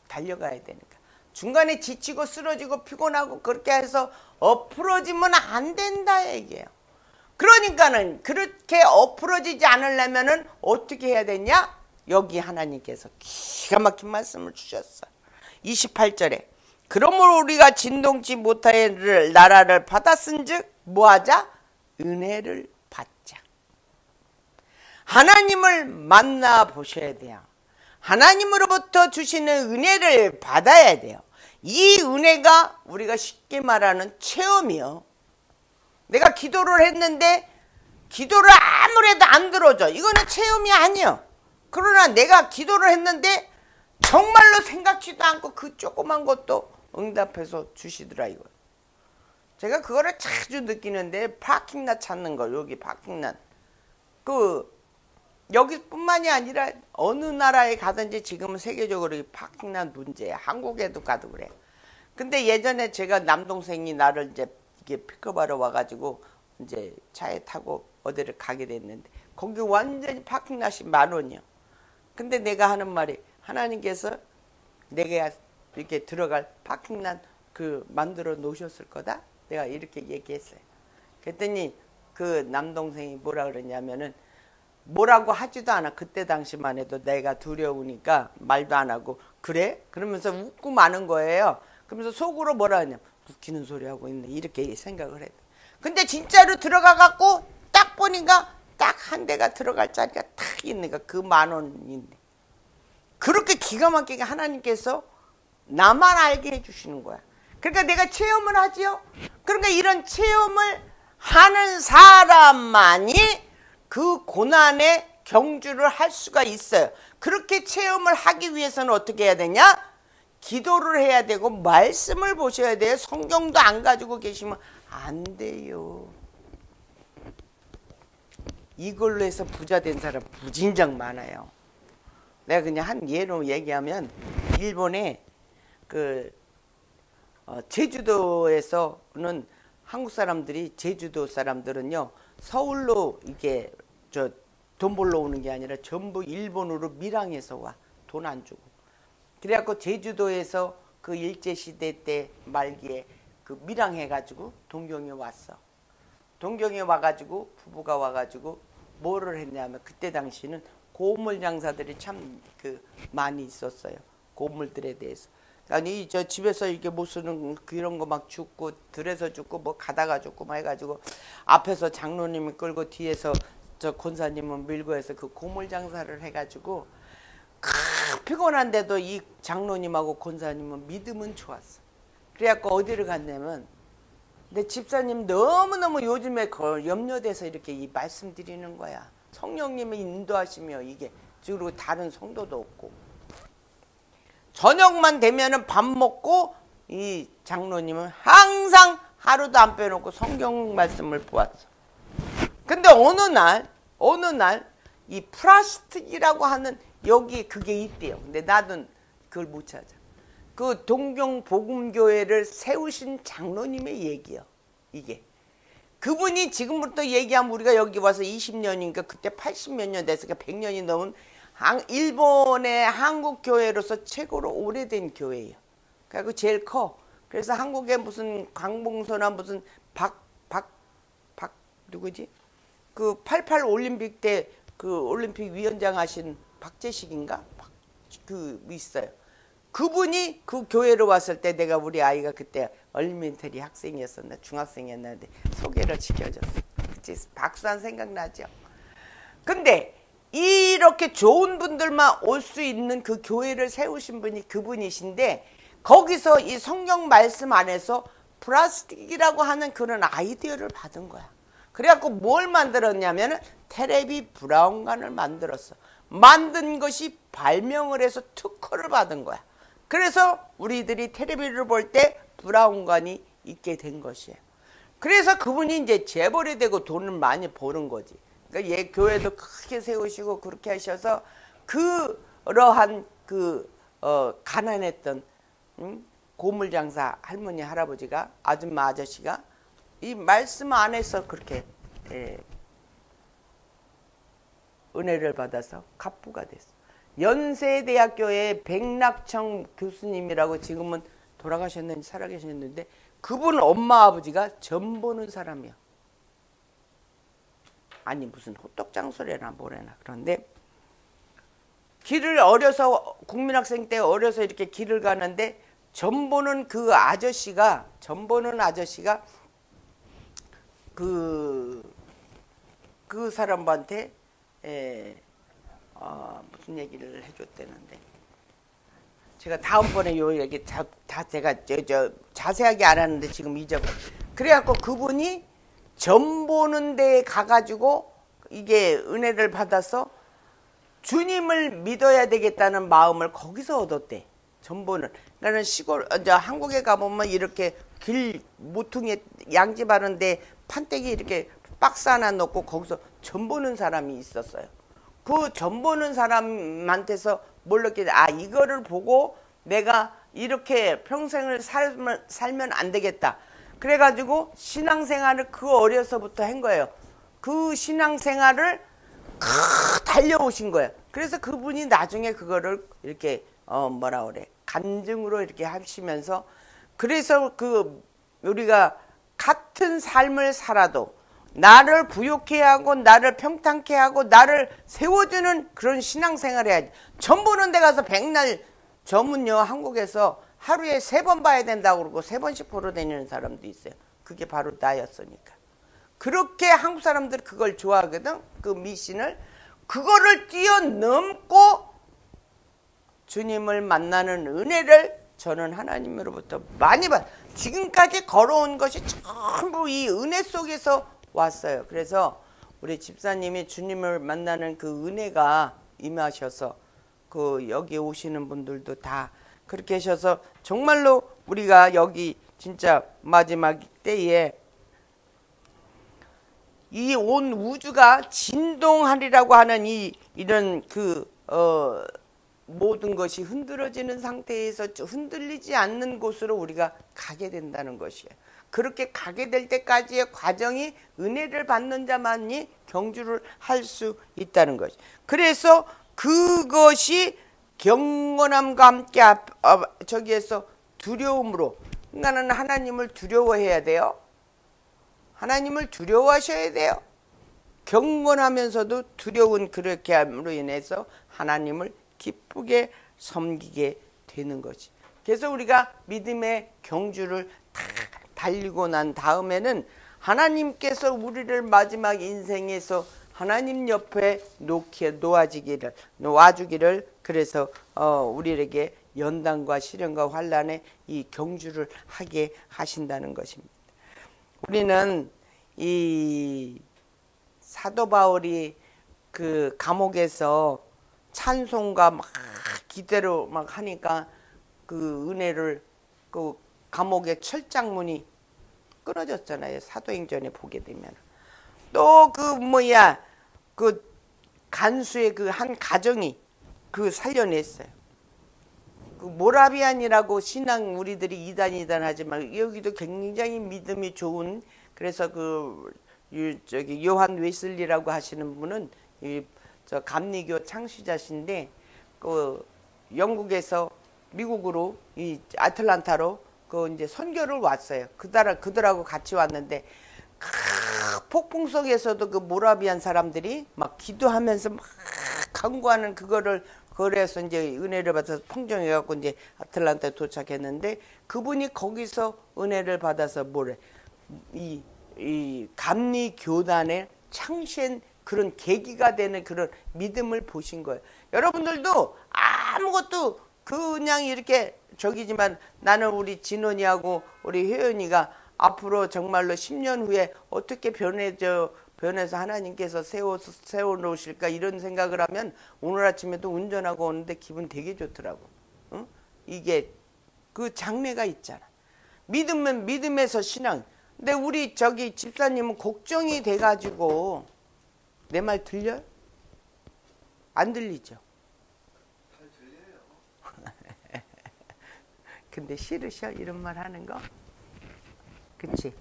달려가야 되니까. 중간에 지치고 쓰러지고 피곤하고 그렇게 해서 엎으러지면 안 된다 얘기예요. 그러니까는 그렇게 엎으러지지 않으려면은 어떻게 해야 되냐? 여기 하나님께서 기가 막힌 말씀을 주셨어. 28절에 그러므로 우리가 진동치 못할 나라를 받았은즉 뭐하자? 은혜를 받자. 하나님을 만나 보셔야 돼요. 하나님으로부터 주시는 은혜를 받아야 돼요. 이 은혜가 우리가 쉽게 말하는 체험이요. 내가 기도를 했는데 기도를 아무래도 안 들어줘. 이거는 체험이 아니요. 그러나 내가 기도를 했는데 정말로 생각지도 않고 그 조그만 것도 응답해서 주시더라 이거. 제가 그거를 자주 느끼는데 파킹란 찾는 거. 여기 파킹란. 여기뿐만이 아니라 어느 나라에 가든지 지금은 세계적으로 이 파킹란 문제야. 한국에도 가도 그래. 근데 예전에 제가 남동생이 나를 이제 이게 픽업하러 와가지고 이제 차에 타고 어디를 가게 됐는데 거기 완전히 파킹란이 10,000원이요. 근데 내가 하는 말이 하나님께서 내가 이렇게 들어갈 파킹란 만들어 놓으셨을 거다. 내가 이렇게 얘기했어요. 그랬더니 그 남동생이 뭐라 그러냐면은 뭐라고 하지도 않아. 그때 당시만 해도 내가 두려우니까 말도 안 하고 그래? 그러면서 웃고 마는 거예요. 그러면서 속으로 뭐라 하냐. 웃기는 소리 하고 있네. 이렇게 생각을 했대. 근데 진짜로 들어가 갖고 딱 보니까 딱 한 대가 들어갈 자리가 딱 있는 거야. 그 10,000원인데. 그렇게 기가 막히게 하나님께서 나만 알게 해주시는 거야. 그러니까 내가 체험을 하지요. 그러니까 이런 체험을 하는 사람만이 그 고난의 경주를 할 수가 있어요. 그렇게 체험을 하기 위해서는 어떻게 해야 되냐? 기도를 해야 되고 말씀을 보셔야 돼요. 성경도 안 가지고 계시면 안 돼요. 이걸로 해서 부자 된 사람 무진장 많아요. 내가 그냥 한 예로 얘기하면 일본에 제주도에서는 한국 사람들이 제주도 사람들은요 서울로 이게 돈 벌러 오는 게 아니라 전부 일본으로 밀항해서 와. 돈 안 주고. 그래갖고 제주도에서 그 일제시대 때 말기에 그 밀항해가지고 동경에 왔어. 동경에 와가지고 부부가 와가지고 뭐를 했냐면 그때 당시는 고물 장사들이 참 많이 있었어요. 고물들에 대해서. 아니 저 집에서 이렇게 못 쓰는 그런 거 막 줍고 들에서 줍고 뭐 가다가 줍고 막 해가지고 앞에서 장로님이 끌고 뒤에서 저 권사님은 밀고 해서 그 고물 장사를 해가지고 피곤한데도 이 장로님하고 권사님은 믿음은 좋았어. 그래갖고 어디를 갔냐면 내 집사님 너무너무 요즘에 염려돼서 이렇게 이 말씀드리는 거야. 성령님이 인도하시며 이게 그리고 다른 성도도 없고 저녁만 되면은 밥 먹고 이 장로님은 항상 하루도 안 빼놓고 성경 말씀을 보았어. 근데 어느 날 이 플라스틱이라고 하는 여기 그게 있대요. 근데 나도 그걸 못 찾아. 그 동경복음교회를 세우신 장로님의 얘기요. 이게. 그분이 지금부터 얘기하면 우리가 여기 와서 20년인가 그때 80몇 년 됐으니까 100년이 넘은 일본의 한국교회로서 최고로 오래된 교회예요. 그리고 제일 커. 그래서 한국에 무슨 강봉서나 무슨 누구지? 그 88 올림픽 때 그 올림픽 위원장 하신 박재식인가? 그 있어요. 그분이 그 교회로 왔을 때 내가 우리 아이가 그때 얼리멘터리 학생이었었나 중학생이었는데 소개를 시켜줬어. 그치? 박수한 생각나죠? 근데 이렇게 좋은 분들만 올 수 있는 그 교회를 세우신 분이 그분이신데 거기서 이 성경 말씀 안에서 플라스틱이라고 하는 그런 아이디어를 받은 거야. 그래갖고 뭘 만들었냐면은 테레비 브라운관을 만들었어. 만든 것이 발명을 해서 특허를 받은 거야. 그래서 우리들이 텔레비를 볼 때 브라운관이 있게 된 것이에요. 그래서 그분이 이제 재벌이 되고 돈을 많이 버는 거지. 그러니까 얘 교회도 크게 세우시고 그렇게 하셔서 그러한 가난했던 고물장사 할머니 할아버지가 아줌마 아저씨가 이 말씀 안에서 그렇게 은혜를 받아서 갑부가 됐어. 연세대학교의 백낙청 교수님이라고 지금은 돌아가셨는지 살아계셨는데 그분 엄마 아버지가 점 보는 사람이야. 아니 무슨 호떡장소래나 뭐래나. 그런데 길을 어려서 국민학생 때 어려서 이렇게 길을 가는데 점 보는 아저씨가 그 사람한테 무슨 얘기를 해줬대는데 제가 다음번에 요 얘기 다 제가 자세하게 알았는데 지금 잊어버려. 그래갖고 그분이 점 보는 데에 가가지고 이게 은혜를 받아서 주님을 믿어야 되겠다는 마음을 거기서 얻었대. 점 보는. 그러니까 시골 한국에 가보면 이렇게 길 모퉁이에 양지 바른데 판때기 이렇게 박스 하나 넣고 거기서 점 보는 사람이 있었어요. 그 점 보는 사람한테서 뭘 느끼지? 이거를 보고 내가 이렇게 평생을 살면 안 되겠다. 그래가지고 신앙생활을 그 어려서부터 한 거예요. 그 신앙생활을 달려오신 거예요. 그래서 그분이 나중에 그거를 이렇게 간증으로 이렇게 하시면서 그래서 우리가 같은 삶을 살아도 나를 부욕해 하고 나를 평탄케 하고 나를 세워주는 그런 신앙생활을 해야지. 점 보는 데 가서 백날 점은요 한국에서 하루에 3번 봐야 된다고 그러고 3번씩 보러 다니는 사람도 있어요. 그게 바로 나였으니까. 그렇게 한국 사람들 그걸 좋아하거든. 그 미신을. 그거를 뛰어넘고 주님을 만나는 은혜를 저는 하나님으로부터 많이 지금까지 걸어온 것이 전부 이 은혜 속에서 왔어요. 그래서 우리 집사님이 주님을 만나는 그 은혜가 임하셔서 여기 오시는 분들도 다 그렇게 하셔서 정말로 우리가 여기 진짜 마지막 때에 이 온 우주가 진동하리라고 하는 이런 모든 것이 흔들어지는 상태에서 흔들리지 않는 곳으로 우리가 가게 된다는 것이에요. 그렇게 가게 될 때까지의 과정이 은혜를 받는 자만이 경주를 할 수 있다는 것이. 그래서 그것이 경건함과 함께 저기에서 두려움으로. 그러니까는 하나님을 두려워해야 돼요. 하나님을 두려워하셔야 돼요. 경건하면서도 두려운 그렇게 함으로 인해서 하나님을 기쁘게 섬기게 되는 거지. 그래서 우리가 믿음의 경주를 다 달리고 난 다음에는 하나님께서 우리를 마지막 인생에서 하나님 옆에 놓아주기를 그래서 우리에게 연단과 시련과 환난의 이 경주를 하게 하신다는 것입니다. 우리는 이 사도 바울이 그 감옥에서 찬송가 막 기대로 막 하니까 그 은혜를 그 감옥의 철장문이 끊어졌잖아요. 사도행전에 보게 되면. 또 그 뭐야 그 간수의 그 한 가정이 그 살려냈어요. 그 모라비안이라고 신앙 우리들이 이단 하지만 여기도 굉장히 믿음이 좋은, 그래서 저기 요한 웨슬리라고 하시는 분은 저 감리교 창시자신데 그 영국에서 미국으로 이 아틀란타로 그 이제 선교를 왔어요. 그들하고 같이 왔는데 폭풍 속에서도 그 모라비안 사람들이 막 기도하면서 막 간구하는 그거를, 그래서 이제 은혜를 받아서 통정해갖고 이제 아틀란타에 도착했는데, 그분이 거기서 은혜를 받아서 뭐래, 이 감리교단의 창시한 그런 계기가 되는 그런 믿음을 보신 거예요. 여러분들도 아무것도 그냥 이렇게 저기지만, 나는 우리 진원이하고 우리 효연이가 앞으로 정말로 10년 후에 어떻게 변해서 하나님께서 세워놓으실까 이런 생각을 하면 오늘 아침에도 운전하고 오는데 기분 되게 좋더라고. 응? 이게 그 장래가 있잖아. 믿으면 믿음에서 신앙. 근데 우리 저기 집사님은 걱정이 돼가지고, 내 말 들려요? 안 들리죠? 잘 들려요. 근데 싫으셔 이런 말 하는 거? 그치?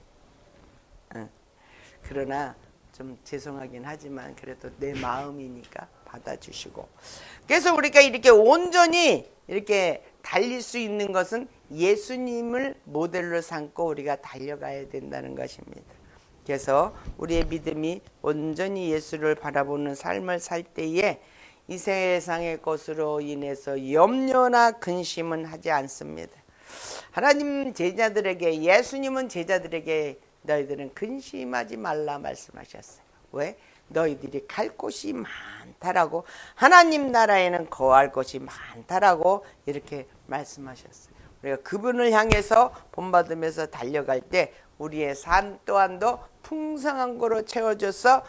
응. 그러나 좀 죄송하긴 하지만 그래도 내 마음이니까 받아주시고, 그래서 우리가 이렇게 온전히 이렇게 달릴 수 있는 것은 예수님을 모델로 삼고 우리가 달려가야 된다는 것입니다. 그래서 우리의 믿음이 온전히 예수를 바라보는 삶을 살 때에 이 세상의 것으로 인해서 염려나 근심은 하지 않습니다. 하나님 제자들에게, 예수님은 제자들에게 너희들은 근심하지 말라 말씀하셨어요. 왜? 너희들이 갈 곳이 많다라고, 하나님 나라에는 거할 곳이 많다라고 이렇게 말씀하셨어요. 우리가 그분을 향해서 본받으면서 달려갈 때 우리의 삶 또한도 풍성한 거로 채워져서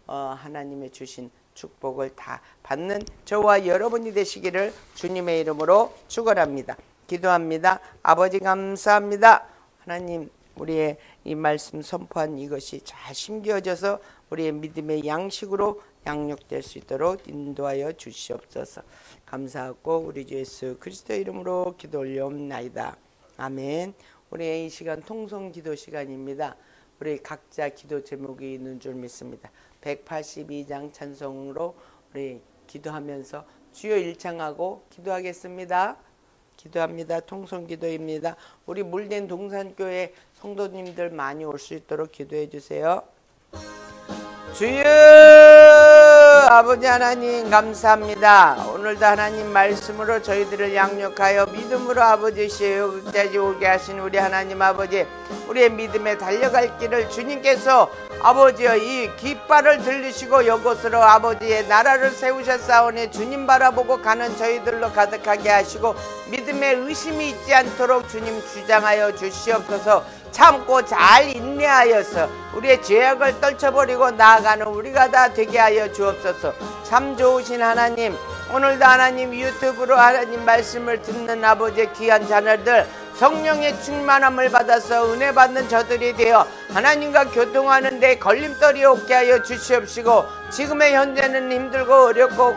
하나님의 주신 축복을 다 받는 저와 여러분이 되시기를 주님의 이름으로 축원합니다. 기도합니다. 아버지 감사합니다. 하나님, 우리의 이 말씀 선포한 이것이 잘 심겨져서 우리의 믿음의 양식으로 양육될 수 있도록 인도하여 주시옵소서. 감사하고 우리 주 예수 그리스도의 이름으로 기도 올려옵나이다. 아멘. 우리의 이 시간 통성 기도 시간입니다. 우리 각자 기도 제목이 있는 줄 믿습니다. 182장 찬송으로 우리 기도하면서 주여 일창하고 기도하겠습니다. 기도합니다. 통성 기도입니다. 우리 물된 동산교회 성도님들 많이 올 수 있도록 기도해 주세요. 주여 아버지 하나님 감사합니다. 오늘도 하나님 말씀으로 저희들을 양육하여 믿음으로 아버지시여 오게 하신 우리 하나님 아버지, 우리의 믿음에 달려갈 길을 주님께서 아버지여 이 깃발을 들리시고 이곳으로 아버지의 나라를 세우셨사오니 주님 바라보고 가는 저희들로 가득하게 하시고 믿음에 의심이 있지 않도록 주님 주장하여 주시옵소서. 참고 잘 인내하여서 우리의 죄악을 떨쳐버리고 나아가는 우리가 다 되게 하여 주옵소서. 참 좋으신 하나님, 오늘도 하나님 유튜브로 하나님 말씀을 듣는 아버지의 귀한 자녀들 성령의 충만함을 받아서 은혜 받는 저들이 되어 하나님과 교통하는 데 걸림돌이 없게 하여 주시옵시고, 지금의 현재는 힘들고 어렵고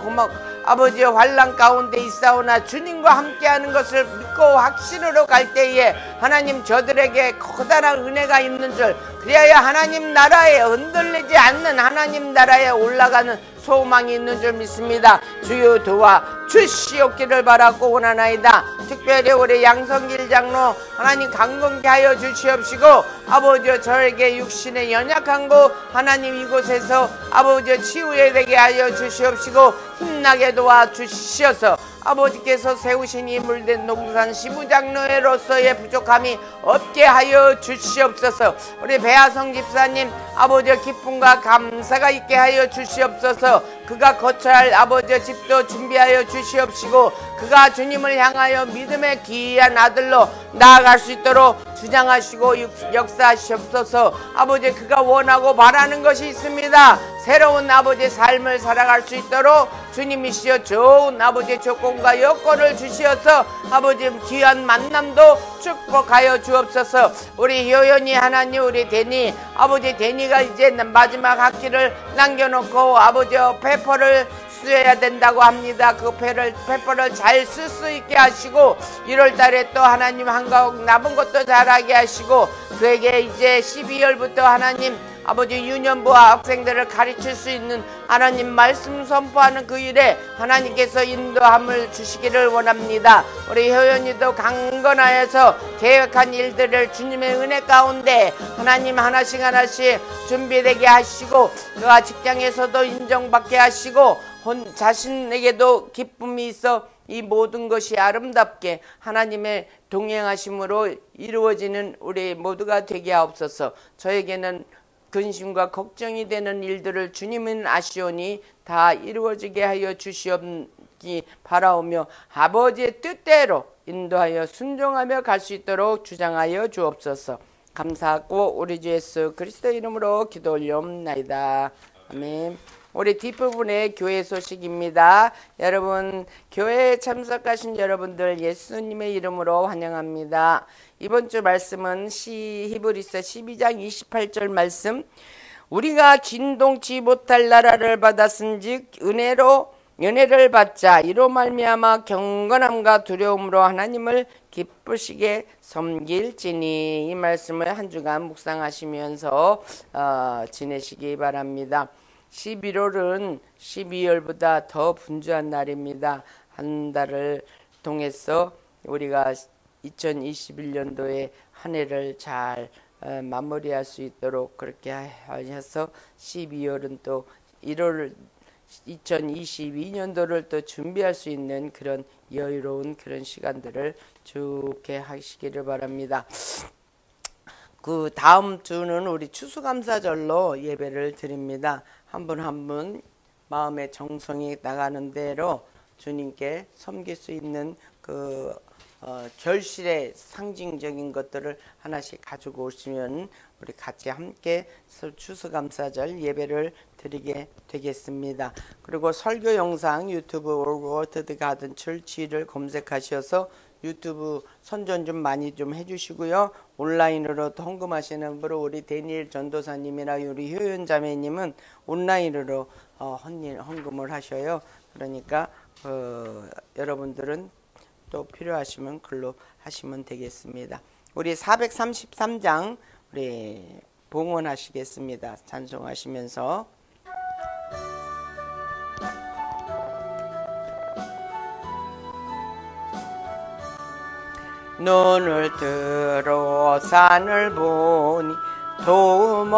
아버지의 환난 가운데 있사오나 주님과 함께하는 것을 믿고 확신으로 갈 때에 하나님 저들에게 커다란 은혜가 있는 줄, 그리하여 하나님 나라에 흔들리지 않는 하나님 나라에 올라가는 소망이 있는 줄 믿습니다. 주여 도와 주시옵기를 바라고 원하나이다. 특별히 우리 양성길 장로 하나님 강건케 하여 주시옵시고, 아버지여 저에게 육신의 연약한 곳 하나님 이곳에서 아버지여 치유해 되게 하여 주시옵시고 힘나게 도와 주시어서 아버지께서 세우신 이 물된 동산 시부장로로서의 부족함이 없게 하여 주시옵소서. 우리 배하성 집사님 아버지의 기쁨과 감사가 있게 하여 주시옵소서. 그가 거쳐야 할 아버지의 집도 준비하여 주시옵시고, 그가 주님을 향하여 믿음의 귀한 아들로 나아갈 수 있도록 주장하시고 역사하시옵소서. 아버지, 그가 원하고 바라는 것이 있습니다. 새로운 아버지의 삶을 살아갈 수 있도록 주님이시여 좋은 아버지의 조건과 여건을 주시어서 아버지 귀한 만남도 축복하여 주옵소서. 우리 효연이 하나님, 우리 데니 아버지, 데니가 이제 마지막 학기를 남겨놓고 아버지 페퍼를 써야 된다고 합니다. 그 페퍼를 잘 쓸 수 있게 하시고 1월 달에 또 하나님 한가옥 남은 것도 잘하게 하시고 그에게 이제 12월부터 하나님 아버지 유년부와 학생들을 가르칠 수 있는 하나님 말씀 선포하는 그 일에 하나님께서 인도함을 주시기를 원합니다. 우리 효연이도 강건하여서 계획한 일들을 주님의 은혜 가운데 하나님 하나씩 준비되게 하시고 그가 직장에서도 인정받게 하시고 자신에게도 기쁨이 있어 이 모든 것이 아름답게 하나님의 동행하심으로 이루어지는 우리 모두가 되게 하옵소서. 저에게는 근심과 걱정이 되는 일들을 주님은 아시오니 다 이루어지게 하여 주시옵기 바라오며 아버지의 뜻대로 인도하여 순종하며 갈 수 있도록 주장하여 주옵소서. 감사하고 우리 주 예수 그리스도 이름으로 기도 올려옵나이다. 아멘. 우리 뒷부분의 교회 소식입니다. 여러분, 교회에 참석하신 여러분들 예수님의 이름으로 환영합니다. 이번 주 말씀은 히브리서 12장 28절 말씀. 우리가 진동치 못할 나라를 받았은즉 은혜를 받자 이로 말미암아 경건함과 두려움으로 하나님을 기쁘시게 섬길지니. 이 말씀을 한 주간 묵상하시면서 지내시기 바랍니다. 11월은 12월보다 더 분주한 날입니다. 한 달을 통해서 우리가 2021년도에 한 해를 잘 마무리할 수 있도록 그렇게 하셔서 12월은 또 1월 2022년도를 또 준비할 수 있는 그런 여유로운 그런 시간들을 좋게 하시기를 바랍니다. 그 다음 주는 우리 추수감사절로 예배를 드립니다. 한 분 한 분 마음의 정성이 나가는 대로 주님께 섬길 수 있는 그 결실의 상징적인 것들을 하나씩 가지고 오시면 우리 같이 함께 추수감사절 예배를 드리게 되겠습니다. 그리고 설교 영상 유튜브 월드 가든 철치를 검색하셔서 유튜브 선전 좀 많이 좀 해주시고요. 온라인으로 헌금하시는 분으로 우리 데니엘 전도사님이나 우리 효연 자매님은 온라인으로 헌금을 하셔요. 그러니까 여러분들은 또 필요하시면 글로 하시면 되겠습니다. 우리 433장 우리 봉헌하시겠습니다. 찬송하시면서 눈을 들어 산을 보니 도움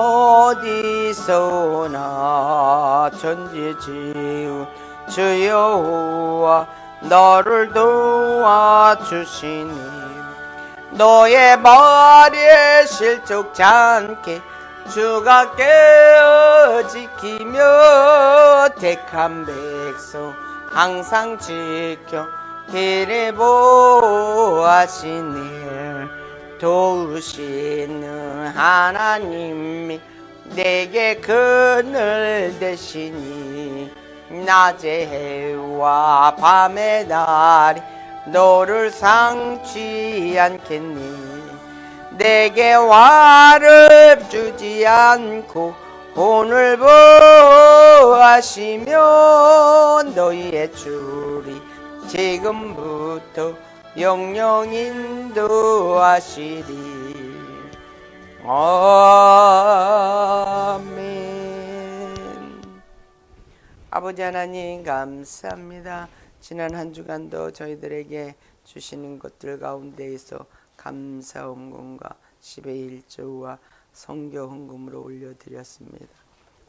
어디서나 전지지은 주 여호와 너를 도와주시니 너의 말에 실족치 않게 주가 깨어 지키며 택한 백성 항상 지켜 길에 보아시니 도우시는 하나님이 내게 그늘 되시니 낮의 해와 밤의 달이 너를 상치 않겠니 내게 화를 주지 않고 오늘 보하시며 너희의 줄이 지금부터 영영 인도하시리. 아멘. 아버지 하나님 감사합니다. 지난 한 주간도 저희들에게 주시는 것들 가운데에서 감사 헌금과 10의 1조와 성교 헌금으로 올려드렸습니다.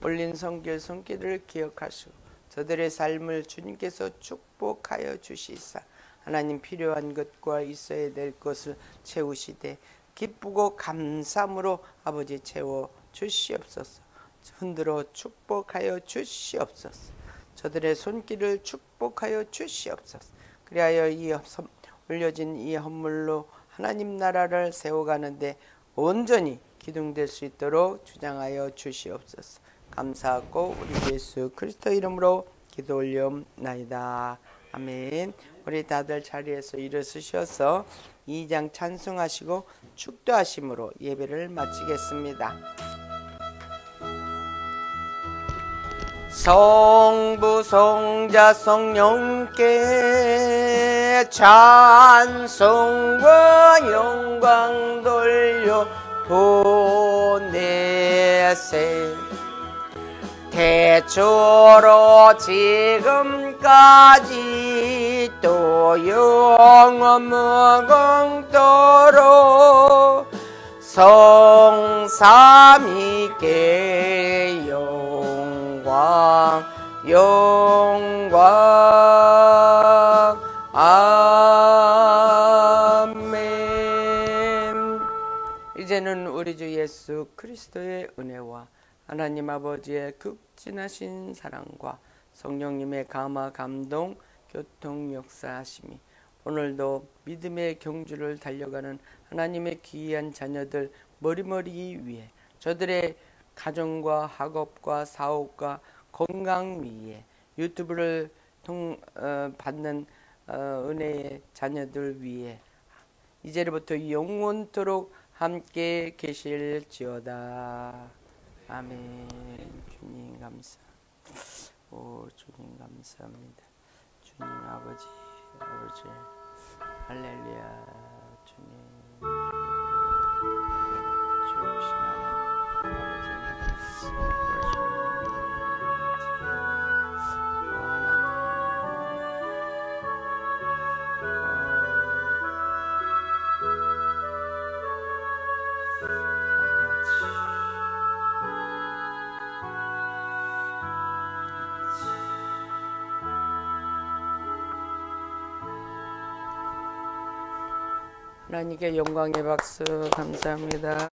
올린 성교 손길을 기억하시고 저들의 삶을 주님께서 축복하여 주시사 하나님 필요한 것과 있어야 될 것을 채우시되 기쁘고 감사함으로 아버지 채워 주시옵소서. 흔들어 축복하여 주시옵소서. 저들의 손길을 축복하여 주시옵소서. 그리하여 이 올려진 이 헌물로 하나님 나라를 세워가는데 온전히 기둥될 수 있도록 주장하여 주시옵소서. 감사하고 우리 예수 그리스도 이름으로 기도 올려옵나이다. 아멘. 우리 다들 자리에서 일어서셔서 2장 찬송하시고 축도하심으로 예배를 마치겠습니다. 성부 성자 성령께 찬송과 영광 돌려 보내세. 태초로 지금까지 또 영원 무궁토록 성삼위께 영광 아멘. 이제는 우리 주 예수 그리스도의 은혜와 하나님 아버지의 극진하신 사랑과 성령님의 감화 감동 교통 역사하심이 오늘도 믿음의 경주를 달려가는 하나님의 귀한 자녀들 머리머리 위에 저들의 가정과 학업과 사업과 건강 위에 유튜브를 받는 은혜의 자녀들 위에 이제부터 영원토록 함께 계실지어다. 아멘. 주님 감사. 오 주님 감사합니다. 주님 아버지 할렐루야. 주님 좋으신 하나님께 영광의 박수 감사합니다.